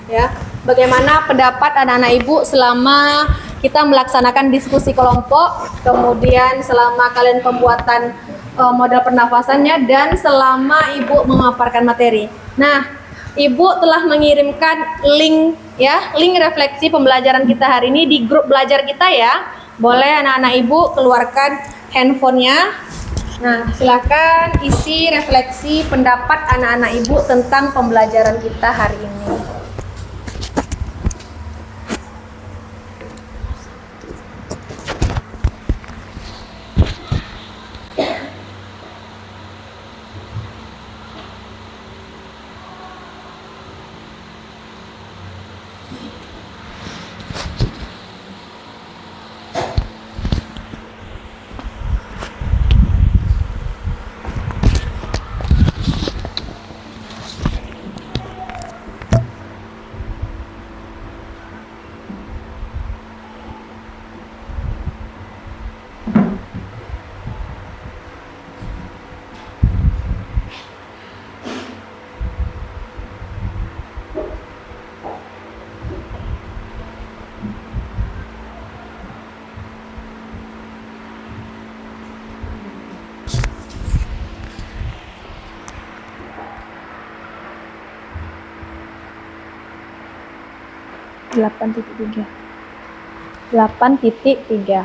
Ya, bagaimana pendapat anak-anak Ibu selama kita melaksanakan diskusi kelompok, kemudian selama kalian pembuatan model pernafasannya, dan selama Ibu memaparkan materi. Nah, Ibu telah mengirimkan link ya, link refleksi pembelajaran kita hari ini di grup belajar kita ya. Boleh anak-anak Ibu keluarkan handphonenya. Nah, silakan isi refleksi pendapat anak-anak Ibu tentang pembelajaran kita hari ini. Delapan titik tiga.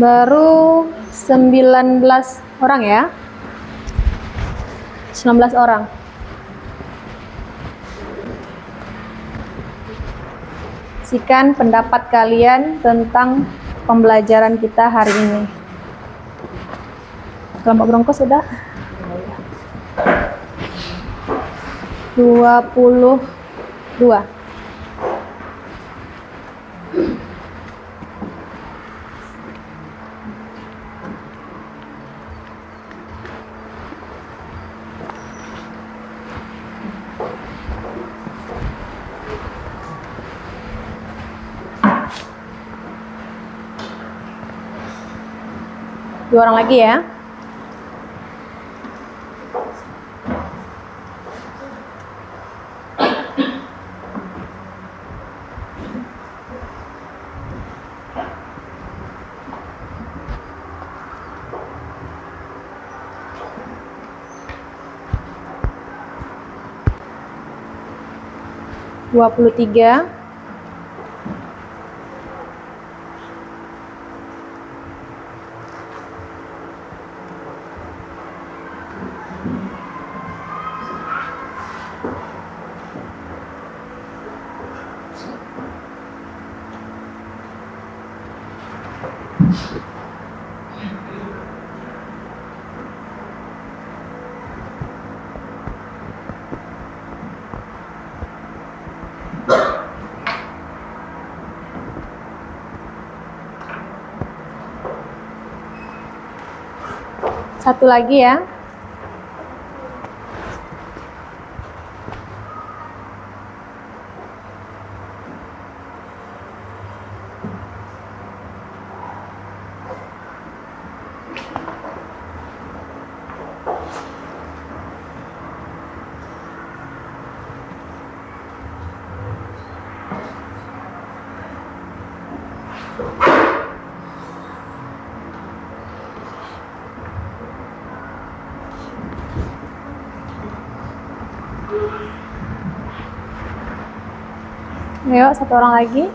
Baru 19 orang ya. 19 orang. Isikan pendapat kalian tentang pembelajaran kita hari ini. Kelompok Bronco sudah 22. Dua orang lagi ya. Dua puluh tiga. Satu lagi ya. Ayo, satu orang lagi.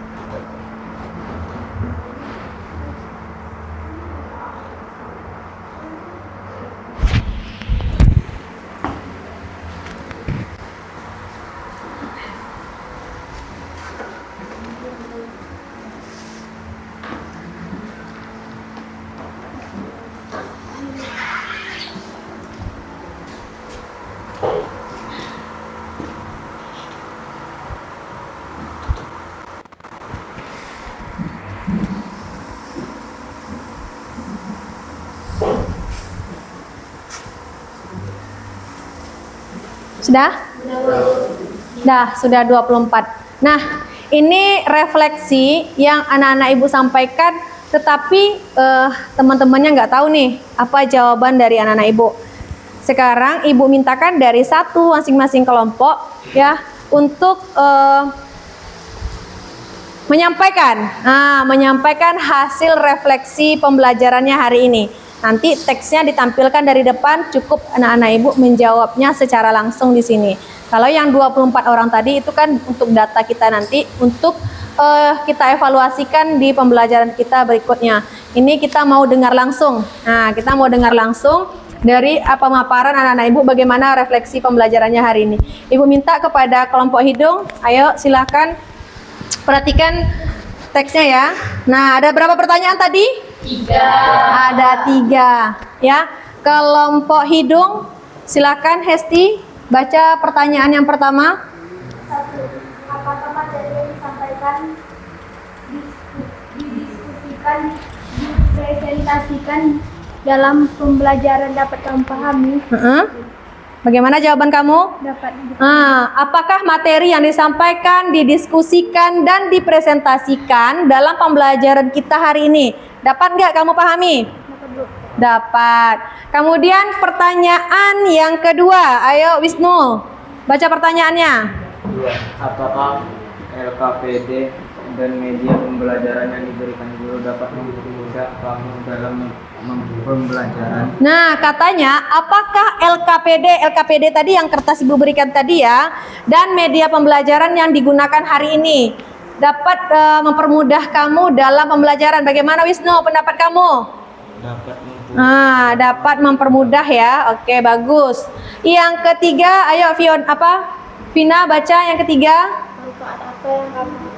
Sudah? Sudah 24. Nah, ini refleksi yang anak-anak ibu sampaikan, tetapi teman-temannya nggak tahu nih apa jawaban dari anak-anak ibu. Sekarang ibu mintakan dari satu masing-masing kelompok ya untuk menyampaikan hasil refleksi pembelajarannya hari ini. Nanti teksnya ditampilkan dari depan, cukup anak-anak ibu menjawabnya secara langsung di sini. Kalau yang 24 orang tadi itu kan untuk data kita nanti, untuk kita evaluasikan di pembelajaran kita berikutnya. Ini kita mau dengar langsung. Nah, kita mau dengar langsung dari pemaparan anak-anak ibu bagaimana refleksi pembelajarannya hari ini. Ibu minta kepada kelompok hidung, ayo silakan perhatikan teksnya ya. Nah, ada berapa pertanyaan tadi? 3. Ada 3 ya. Kelompok hidung, silakan Hesti baca pertanyaan yang pertama. 1. Apakah materi yang disampaikan didiskusikan, dipresentasikan dalam pembelajaran dapat kamu pahami? Bagaimana jawaban kamu? Dapat. Apakah materi yang disampaikan, didiskusikan, dan dipresentasikan dalam pembelajaran kita hari ini? Dapat nggak kamu pahami? Dapat. Kemudian pertanyaan yang kedua, ayo Wisnu, baca pertanyaannya. 2. Apakah LKPD dan media pembelajaran yang diberikan guru dapat mempermudah kamu dalam pembelajaran? Nah, katanya apakah LKPD tadi yang kertas ibu berikan tadi ya, dan media pembelajaran yang digunakan hari ini dapat mempermudah kamu dalam pembelajaran. Bagaimana Wisnu, pendapat kamu? Dapat mempermudah ya. Oke, bagus. Yang ketiga, ayo Vina baca yang ketiga. Manfaat apa yang kamu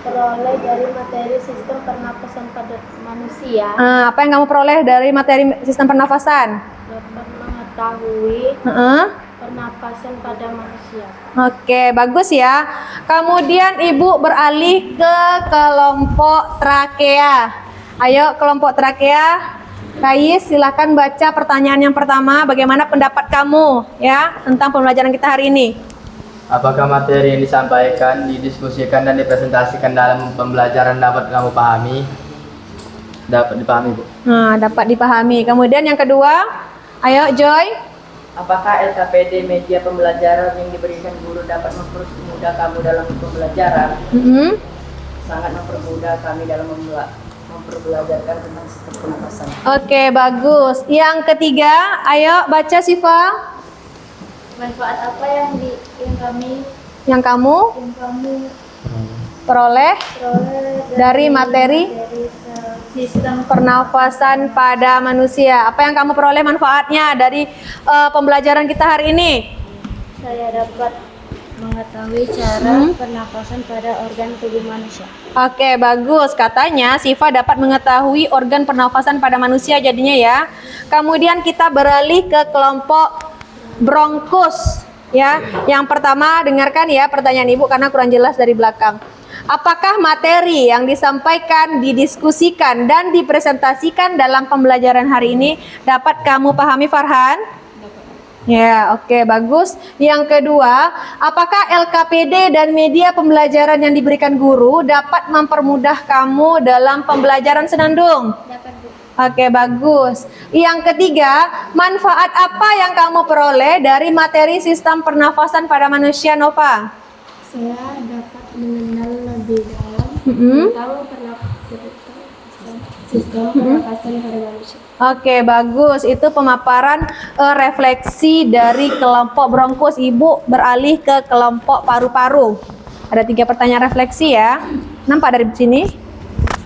peroleh dari materi sistem pernapasan pada manusia? Apa yang kamu peroleh dari materi sistem pernafasan? Dapat mengetahui pernapasan pada manusia. Oke, bagus ya. Kemudian ibu beralih ke kelompok trakea. Ayo kelompok trakea. Kais, silakan baca pertanyaan yang pertama. Bagaimana pendapat kamu ya tentang pembelajaran kita hari ini? Apakah materi yang disampaikan, didiskusikan, dan dipresentasikan dalam pembelajaran dapat kamu pahami? Dapat dipahami, Bu. Dapat dipahami. Kemudian yang kedua, ayo Joy. Apakah LKPD media pembelajaran yang diberikan guru dapat mempermudah kamu dalam pembelajaran? Sangat mempermudah kami dalam memperbelajarkan tentang sistem pernapasan. Oke, bagus. Yang ketiga, ayo baca Siva. Manfaat apa yang kamu peroleh dari materi sistem pernafasan pada manusia? Apa yang kamu peroleh manfaatnya dari pembelajaran kita hari ini? Saya dapat mengetahui cara pernapasan pada organ tubuh manusia. Oke, bagus. Katanya Siva dapat mengetahui organ pernafasan pada manusia jadinya ya. Kemudian kita beralih ke kelompok bronkus ya. Yang pertama, dengarkan ya pertanyaan ibu karena kurang jelas dari belakang. Apakah materi yang disampaikan, didiskusikan, dan dipresentasikan dalam pembelajaran hari ini dapat kamu pahami, Farhan? Ya, oke, bagus. Yang kedua, apakah LKPD dan media pembelajaran yang diberikan guru dapat mempermudah kamu dalam pembelajaran senandung? Dapat, Bu. Oke, bagus. Yang ketiga, manfaat apa yang kamu peroleh dari materi sistem pernafasan pada manusia, Nova? Saya dapat mengenal lebih dalam tentang sistem pernapasan pada manusia. Oke, bagus. Itu pemaparan refleksi dari kelompok bronkus. Ibu beralih ke kelompok paru-paru. Ada 3 pertanyaan refleksi ya. Nampak dari sini?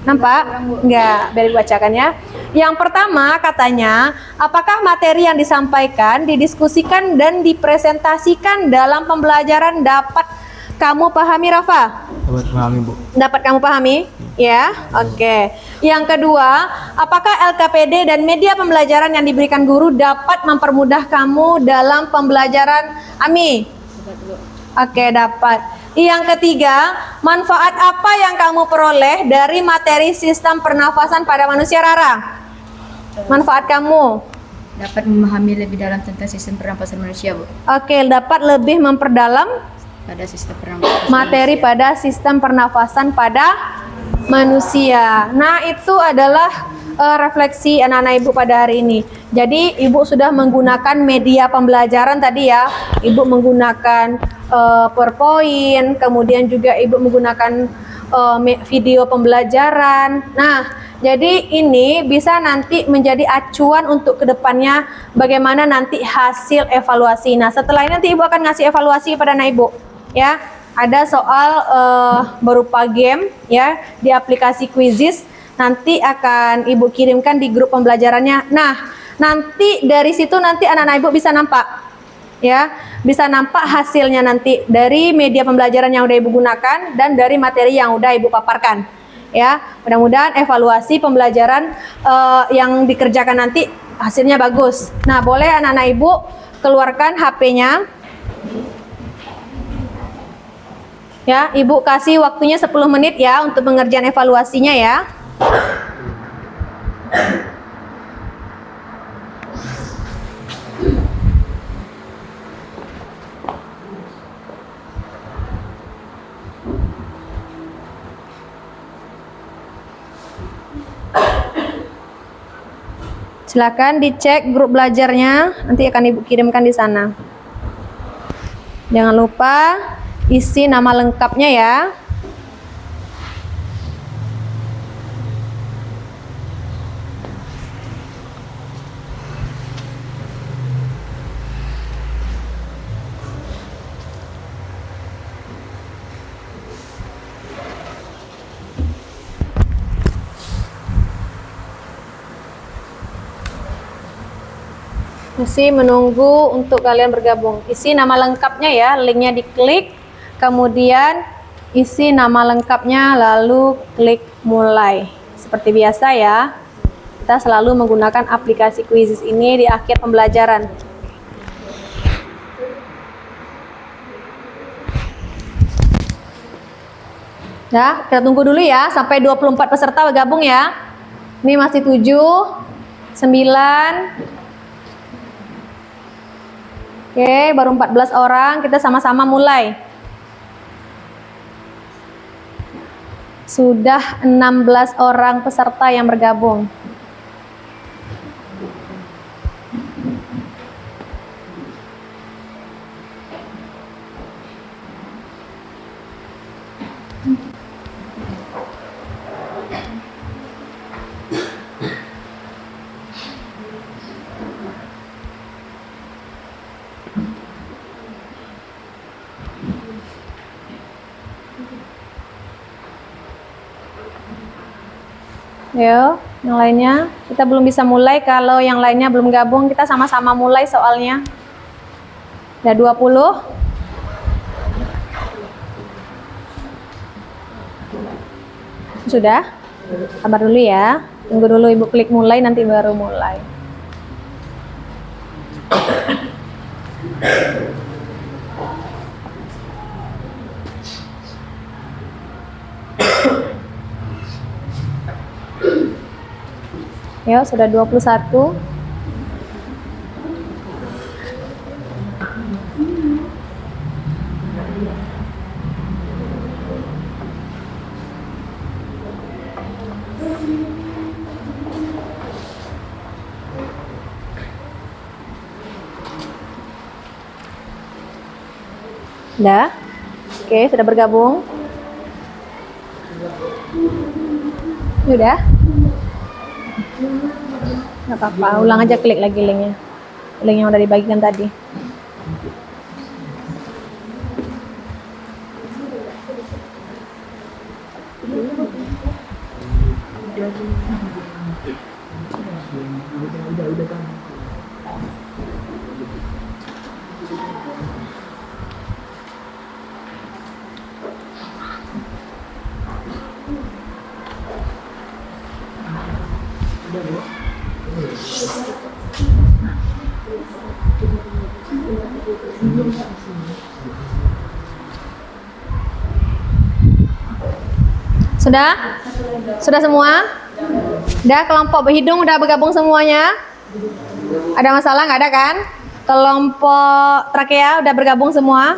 Nampak? Enggak, biar ibu bacakan ya. Yang pertama katanya, apakah materi yang disampaikan, didiskusikan, dan dipresentasikan dalam pembelajaran dapat kamu pahami, Rafa? Dapat pahami, Bu. Dapat kamu pahami? Ya, oke. Yang kedua, apakah LKPD dan media pembelajaran yang diberikan guru dapat mempermudah kamu dalam pembelajaran, Ami? Oke, dapat. Yang ketiga, manfaat apa yang kamu peroleh dari materi sistem pernafasan pada manusia, Rara? Manfaat kamu? Dapat memahami lebih dalam tentang sistem pernapasan manusia, Bu. Oke, dapat lebih memperdalam Pada sistem pernapasan materi pada sistem pernafasan pada manusia. Nah, itu adalah refleksi anak-anak ibu pada hari ini. Jadi ibu sudah menggunakan media pembelajaran tadi ya. Ibu menggunakan PowerPoint, kemudian juga ibu menggunakan video pembelajaran. Nah, jadi ini bisa nanti menjadi acuan untuk kedepannya bagaimana nanti hasil evaluasi. Nah, setelah ini nanti ibu akan ngasih evaluasi kepada anak ibu, ya. Ada soal berupa game ya di aplikasi Quizizz, nanti akan ibu kirimkan di grup pembelajarannya. Nah, nanti dari situ nanti anak-anak ibu bisa nampak ya, bisa nampak hasilnya nanti dari media pembelajaran yang udah ibu gunakan dan dari materi yang udah ibu paparkan ya. Mudah-mudahan evaluasi pembelajaran yang dikerjakan nanti hasilnya bagus. Nah, boleh anak-anak ibu keluarkan HP-nya. Ya, ibu kasih waktunya 10 menit ya untuk pengerjaan evaluasinya ya. Silakan dicek grup belajarnya, nanti akan ibu kirimkan di sana. Jangan lupa isi nama lengkapnya ya. Masih menunggu untuk kalian bergabung. Isi nama lengkapnya ya, linknya diklik, kemudian isi nama lengkapnya lalu klik mulai. Seperti biasa ya, kita selalu menggunakan aplikasi Quizizz ini di akhir pembelajaran. Ya, kita tunggu dulu ya sampai 24 peserta bergabung ya. Ini masih 7, 9. Oke, baru 14 orang, kita sama-sama mulai. Sudah 16 orang peserta yang bergabung. Yo, yang lainnya kita belum bisa mulai kalau yang lainnya belum gabung, kita sama-sama mulai soalnya. Ada 20. Sudah? Sabar dulu ya. Tunggu dulu ibu klik mulai nanti baru mulai. Ya, sudah 21. Udah? Oke, sudah bergabung. Udah? Nggak apa-apa, ulang aja, klik lagi linknya. Link yang udah dibagikan tadi. Sudah? Sudah semua? Udah, kelompok berhidung udah bergabung semuanya? Ada masalah nggak ada kan? Kelompok trakea udah bergabung semua?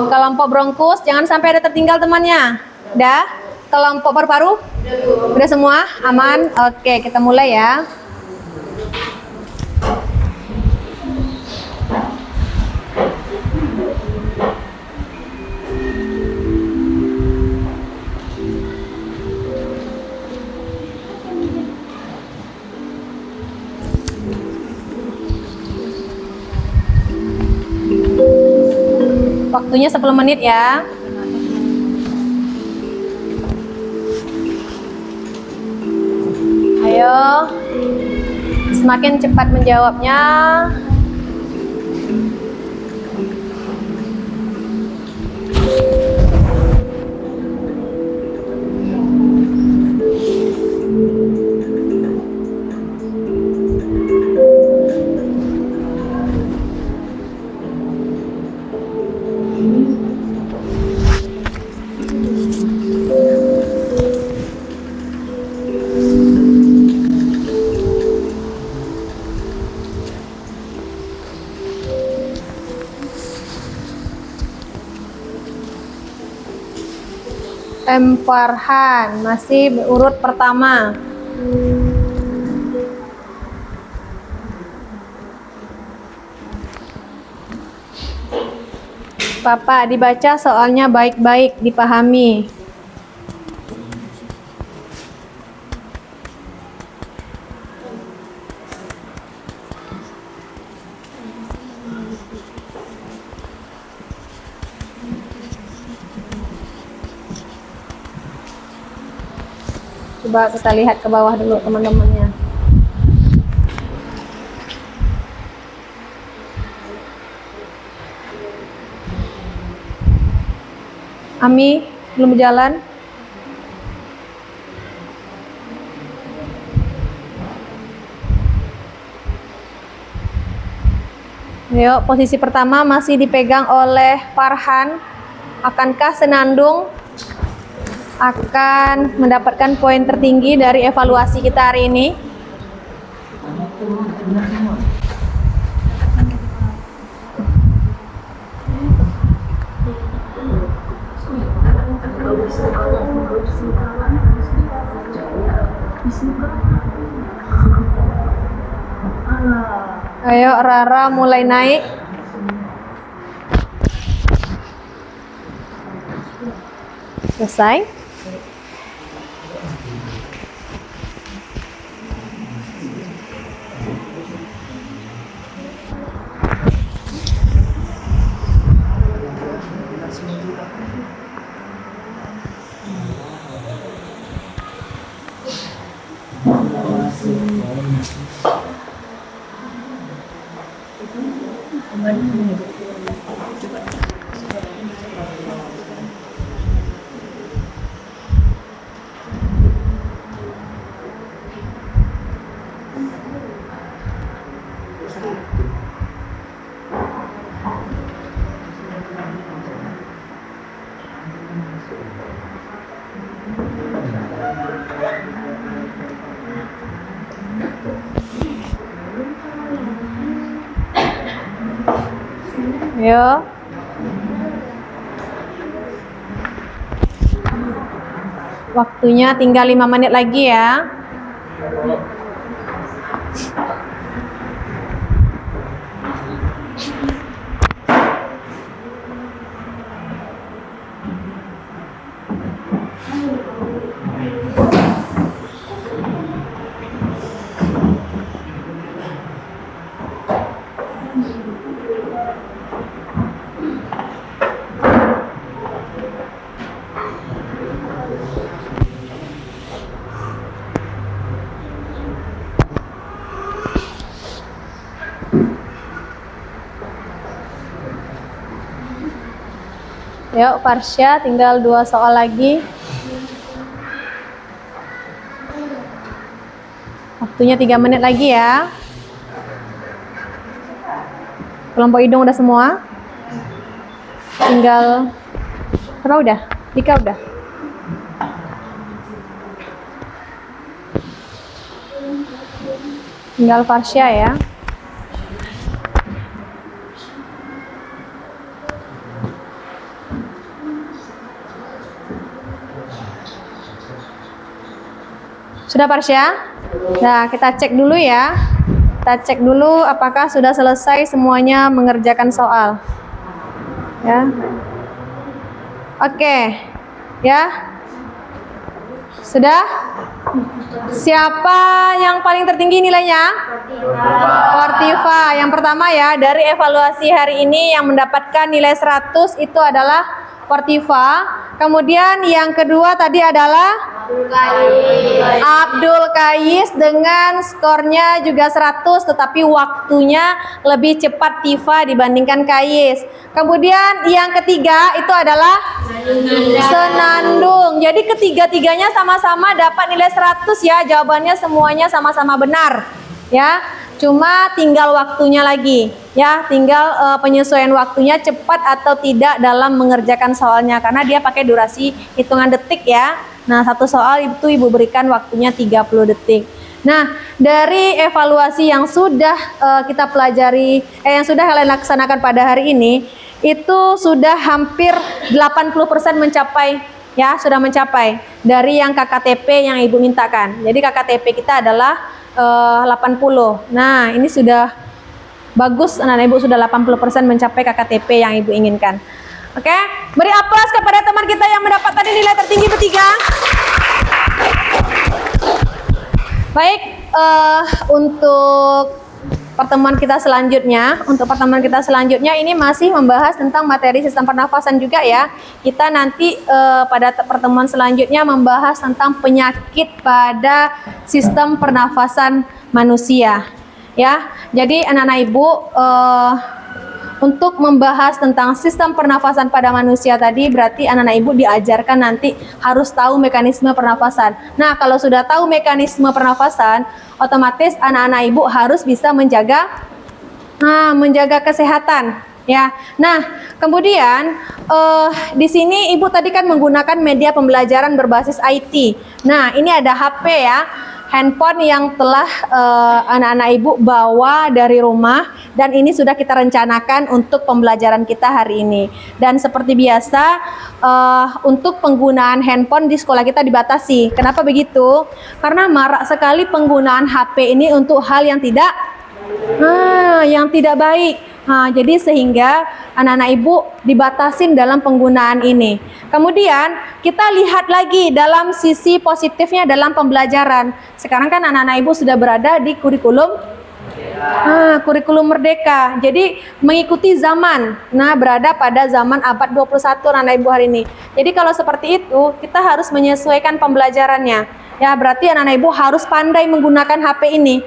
Kelompok bronkus jangan sampai ada tertinggal temannya. Udah? Kelompok paru-paru? Udah semua? Aman? Oke, kita mulai ya. Waktunya 10 menit ya. Ayo, semakin cepat menjawabnya. M. Farhan masih urut pertama. Papa, dibaca soalnya baik-baik dipahami. Coba kita lihat ke bawah dulu teman-temannya. Ami belum jalan. Yuk, posisi pertama masih dipegang oleh Farhan. Akankah Senandung akan mendapatkan poin tertinggi dari evaluasi kita hari ini? Ayo Rara mulai naik. Selesai. Yuk. Waktunya tinggal 5 menit lagi ya. Yuk, Farsya, tinggal 2 soal lagi. Waktunya 3 menit lagi ya. Kelompok hidung udah semua? Tinggal berapa udah? 3 udah? Tinggal Farsya ya. Sudah Farsya? Nah, kita cek dulu ya. Kita cek dulu apakah sudah selesai semuanya mengerjakan soal. Ya. Oke. Ya. Sudah? Siapa yang paling tertinggi nilainya? Portiva. Yang pertama ya, dari evaluasi hari ini yang mendapatkan nilai 100 itu adalah Portiva. Kemudian yang kedua tadi adalah Abdul Kais dengan skornya juga 100, tetapi waktunya lebih cepat Tiva dibandingkan Kais. Kemudian yang ketiga itu adalah Senandung. Jadi ketiga-tiganya sama-sama dapat nilai 100 ya. Jawabannya semuanya sama-sama benar ya. Cuma tinggal waktunya lagi ya, tinggal penyesuaian waktunya cepat atau tidak dalam mengerjakan soalnya, karena dia pakai durasi hitungan detik ya. Nah, satu soal itu Ibu berikan waktunya 30 detik. Nah, dari evaluasi yang sudah kita pelajari, yang sudah kalian laksanakan pada hari ini, itu sudah hampir 80% mencapai ya, sudah mencapai dari yang KKTP yang Ibu mintakan. Jadi KKTP kita adalah 80. Nah, ini sudah bagus, anak-anak Ibu sudah 80% mencapai KKTP yang Ibu inginkan. Oke, beri aplaus kepada teman kita yang mendapatkan nilai tertinggi bertiga. Baik, untuk pertemuan kita selanjutnya, ini masih membahas tentang materi sistem pernafasan juga ya. Kita nanti pada pertemuan selanjutnya membahas tentang penyakit pada sistem pernafasan manusia ya. Jadi anak-anak Ibu, untuk membahas tentang sistem pernafasan pada manusia tadi, berarti anak-anak Ibu diajarkan nanti harus tahu mekanisme pernafasan. Nah, kalau sudah tahu mekanisme pernafasan, otomatis anak-anak Ibu harus bisa menjaga kesehatan ya. Nah, kemudian di sini Ibu tadi kan menggunakan media pembelajaran berbasis IT. Nah, ini ada HP ya, handphone yang telah anak-anak Ibu bawa dari rumah, dan ini sudah kita rencanakan untuk pembelajaran kita hari ini. Dan seperti biasa, untuk penggunaan handphone di sekolah kita dibatasi. Kenapa begitu? Karena marak sekali penggunaan HP ini untuk hal yang tidak baik. Jadi sehingga anak-anak Ibu dibatasin dalam penggunaan ini. Kemudian kita lihat lagi dalam sisi positifnya dalam pembelajaran. Sekarang kan anak-anak Ibu sudah berada di kurikulum Merdeka. Jadi mengikuti zaman. Nah, berada pada zaman abad 21 anak-anak Ibu hari ini. Jadi kalau seperti itu, kita harus menyesuaikan pembelajarannya. Ya, berarti anak-anak Ibu harus pandai menggunakan HP ini.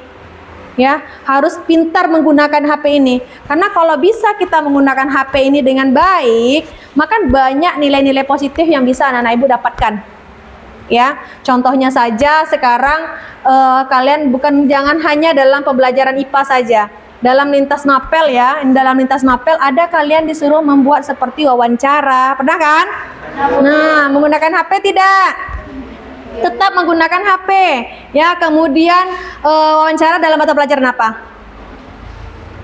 Ya, harus pintar menggunakan HP ini. Karena kalau bisa kita menggunakan HP ini dengan baik, maka banyak nilai-nilai positif yang bisa anak-anak Ibu dapatkan. Ya, contohnya saja sekarang kalian jangan hanya dalam pembelajaran IPA saja. Dalam lintas mapel ya, dalam lintas mapel ada kalian disuruh membuat seperti wawancara. Pernah kan? Nah, menggunakan HP tidak? Tetap menggunakan HP ya. Kemudian wawancara dalam mata pelajaran apa?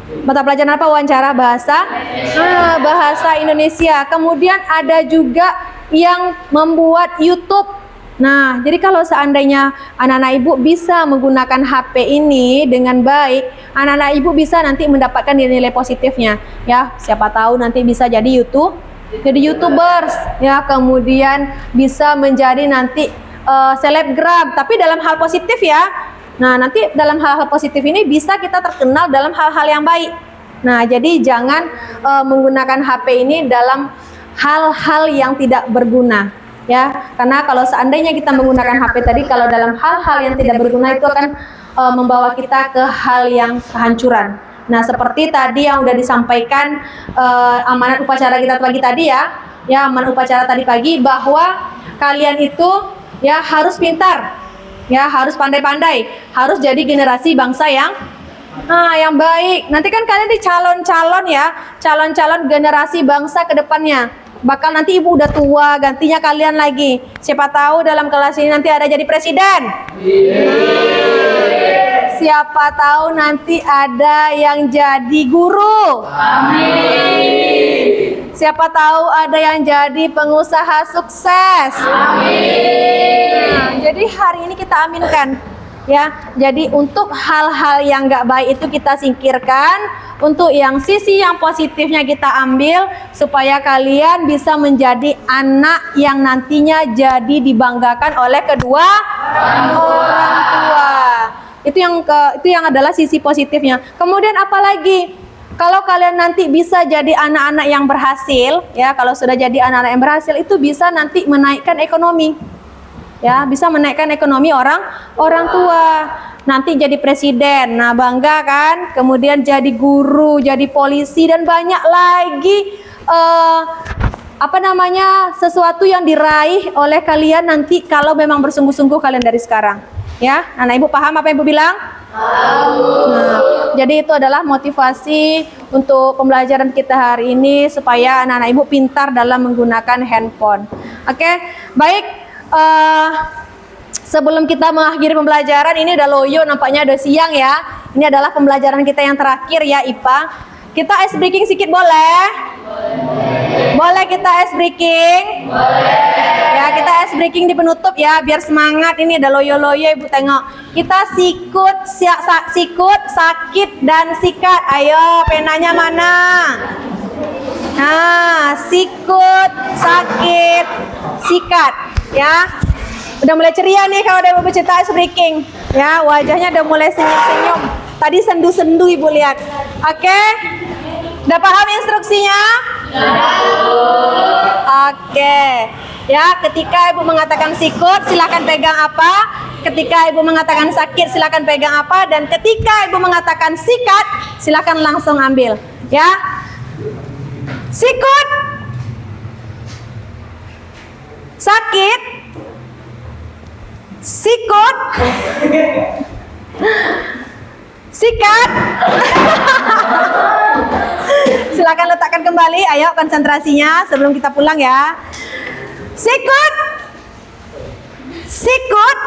Mata pelajaran apa? Wawancara bahasa bahasa Indonesia. Kemudian ada juga yang membuat YouTube. Nah, jadi kalau seandainya anak-anak ibu bisa menggunakan HP ini dengan baik, anak-anak ibu bisa nanti mendapatkan nilai positifnya. Ya, siapa tahu nanti bisa jadi YouTubers, ya, kemudian bisa menjadi nanti selebgram, tapi dalam hal positif ya. Nah, nanti dalam hal-hal positif ini bisa kita terkenal dalam hal-hal yang baik. Nah, jadi jangan menggunakan HP ini dalam hal-hal yang tidak berguna. Ya, karena kalau seandainya kita menggunakan HP tadi, kalau dalam hal-hal yang tidak berguna itu akan membawa kita ke hal yang kehancuran. Nah, seperti tadi yang udah disampaikan amanat upacara kita pagi tadi ya amanat upacara tadi pagi, bahwa kalian itu ya harus pintar, ya harus pandai-pandai, harus jadi generasi bangsa yang baik. Nanti kan kalian di calon-calon generasi bangsa ke depannya. Bakal nanti ibu udah tua, gantinya kalian lagi. Siapa tahu dalam kelas ini nanti ada jadi presiden. Siapa tahu nanti ada yang jadi guru. Amin. Siapa tahu ada yang jadi pengusaha sukses. Amin. Nah, jadi hari ini kita aminkan. Ya, jadi untuk hal-hal yang nggak baik itu kita singkirkan, untuk yang sisi yang positifnya kita ambil, supaya kalian bisa menjadi anak yang nantinya jadi dibanggakan oleh kedua orang tua. Itu yang adalah sisi positifnya. Kemudian apalagi kalau kalian nanti bisa jadi anak-anak yang berhasil, ya, kalau sudah jadi anak-anak yang berhasil itu bisa nanti menaikkan ekonomi. Ya, bisa menaikkan ekonomi orang tua. Nanti jadi presiden, nah bangga kan? Kemudian jadi guru, jadi polisi, dan banyak lagi sesuatu yang diraih oleh kalian nanti kalau memang bersungguh-sungguh kalian dari sekarang. Ya, anak ibu paham apa ibu bilang? Nah, jadi itu adalah motivasi untuk pembelajaran kita hari ini supaya anak-anak ibu pintar dalam menggunakan handphone. Oke, baik. Sebelum kita mengakhiri pembelajaran, ini udah loyo, nampaknya udah siang ya. Ini adalah pembelajaran kita yang terakhir ya, IPA. Kita ice breaking sedikit boleh? Boleh kita ice breaking? Boleh. Ya, kita ice breaking di penutup ya, biar semangat. Ini ada loyo-loyo ibu tengok. Kita sikut, sakit, dan sikat. Ayo, penanya mana? Nah, sikut, sakit, sikat. Ya, udah mulai ceria nih kalau udah bercerita ice breaking. Ya, wajahnya udah mulai senyum-senyum. Tadi sendu-sendu ibu lihat. Oke, udah paham instruksinya? Oke. Ya, ketika ibu mengatakan sikut, silakan pegang apa. Ketika ibu mengatakan sakit, silakan pegang apa. Dan ketika ibu mengatakan sikat, silakan langsung ambil. Ya, sikut, sakit, sikut, sikat. Silakan letakkan kembali. Ayo konsentrasinya sebelum kita pulang ya. Sikut, sikut,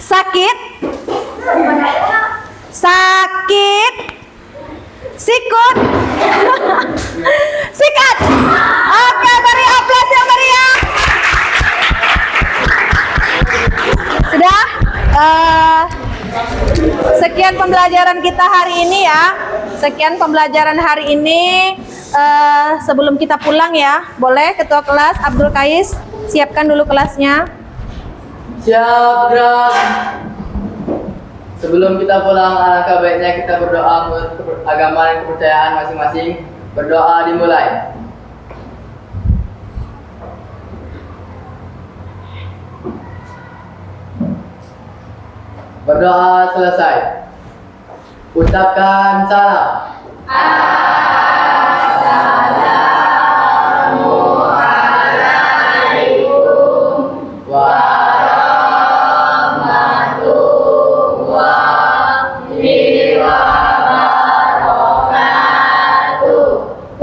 sakit, sakit, sikut, sikat. Oke, beri aplaus yang meriah. Sudah? Sekian pembelajaran kita hari ini ya. Sekian pembelajaran hari ini. Sebelum kita pulang ya, boleh Ketua Kelas Abdul Kais siapkan dulu kelasnya. Siap, gerak. Sebelum kita pulang, alangkah baiknya kita berdoa menurut agama dan kepercayaan masing-masing. Berdoa dimulai. Berdoa selesai. Ucapkan salam.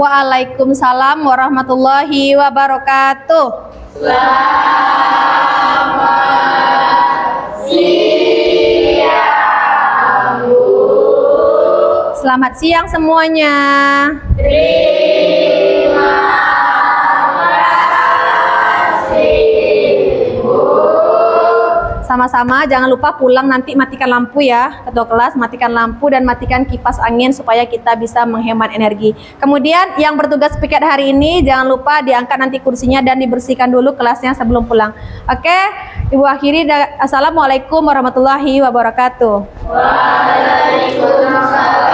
Assalamualaikum warahmatullahi wabarakatuh. Waalaikumsalam warahmatullahi wabarakatuh. Selamat siang semuanya. Sama-sama, jangan lupa pulang nanti matikan lampu ya, ketua kelas matikan lampu dan matikan kipas angin supaya kita bisa menghemat energi. Kemudian yang bertugas piket hari ini jangan lupa diangkat nanti kursinya dan dibersihkan dulu kelasnya sebelum pulang. Oke, Ibu akhiri. Assalamualaikum warahmatullahi wabarakatuh. Waalaikumsalam.